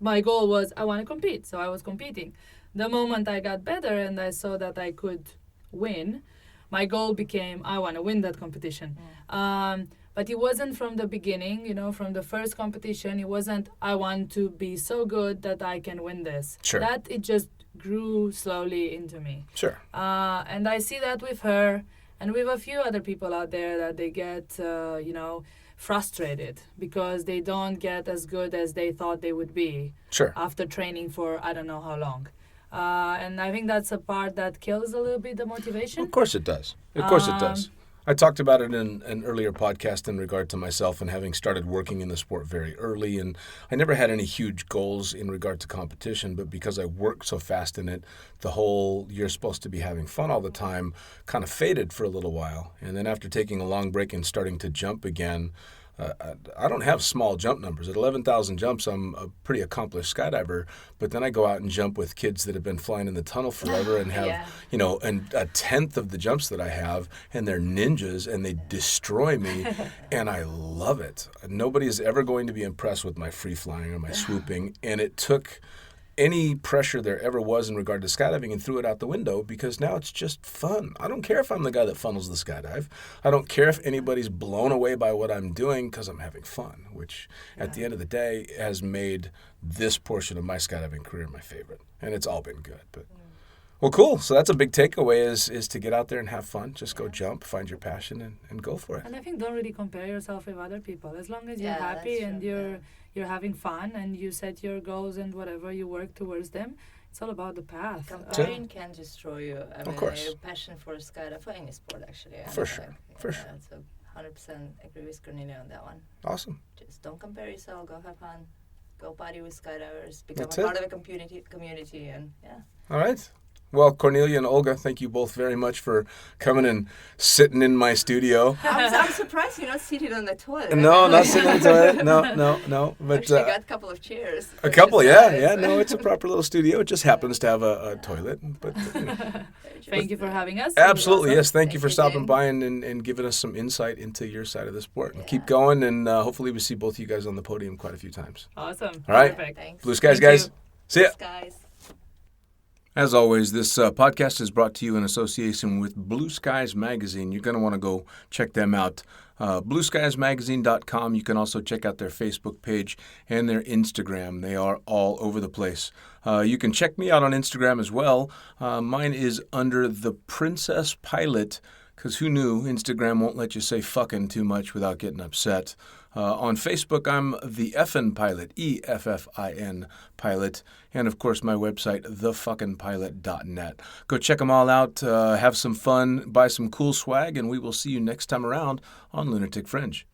my goal was I want to compete. So I was competing. The moment I got better and I saw that I could win, my goal became I want to win that competition. But it wasn't from the beginning, from the first competition. It wasn't I want to be so good that I can win this. Sure. That it just grew slowly into me. Sure. And I see that with her and with a few other people out there that they get, frustrated because they don't get as good as they thought they would be Sure. after training for I don't know how long. And I think that's a part that kills a little bit the motivation. Of course it does. Of course it does. I talked about it in an earlier podcast in regard to myself and having started working in the sport very early. And I never had any huge goals in regard to competition, but because I worked so fast in it, the whole you're supposed to be having fun all the time kind of faded for a little while. And then after taking a long break and starting to jump again, I don't have small jump numbers. At 11,000 jumps, I'm a pretty accomplished skydiver. But then I go out and jump with kids that have been flying in the tunnel forever and have, Yeah. and a tenth of the jumps that I have, and they're ninjas and they destroy me, and I love it. Nobody is ever going to be impressed with my free flying or my swooping, and it took any pressure there ever was in regard to skydiving and threw it out the window because now it's just fun. I don't care if I'm the guy that funnels the skydive. I don't care if anybody's blown away by what I'm doing because I'm having fun, which at the end of the day has made this portion of my skydiving career my favorite. And it's all been good. But well, cool. So that's a big takeaway is to get out there and have fun. Just go jump, find your passion, and go for it. And I think don't really compare yourself with other people. As long as you're Yeah, happy that's and true, you're having fun and you set your goals and whatever you work towards them, it's all about the path. Comparing can destroy you. I mean, course. your passion for skydiving, for any sport actually. For sure. For sure. So 100% agree with Cornelia on that one. Awesome. Just don't compare yourself. Go have fun. Go party with skydivers. Become That's a it. part of a community, and yeah. All right. Well, Cornelia and Olga, thank you both very much for coming and sitting in my studio. I'm surprised you're not seated on the toilet. No, not sitting in the toilet. No. But Actually, got a couple of chairs. a which couple, is yeah. nice. No, it's a proper little studio. It just happens to have a toilet. But Thank you for having us. It was absolutely, awesome. yes. Thank you Thank for you, stopping Jane. by and giving us some insight into your side of the sport. And keep Yeah. going, and hopefully we see both of you guys on the podium quite a few times. Awesome. All right. Perfect. Thanks. Blue skies, Thank guys. you. See ya. Guys. As always, this podcast is brought to you in association with Blue Skies Magazine. You're going to want to go check them out. BlueSkiesMagazine.com. You can also check out their Facebook page and their Instagram. They are all over the place. You can check me out on Instagram as well. Mine is under the Princess Pilot, because who knew Instagram won't let you say fucking too much without getting upset. On Facebook, I'm the Effin Pilot, EFFIN Pilot, and of course my website, thefuckinpilot.net. Go check them all out, have some fun, buy some cool swag, and we will see you next time around on Lunatic Fringe.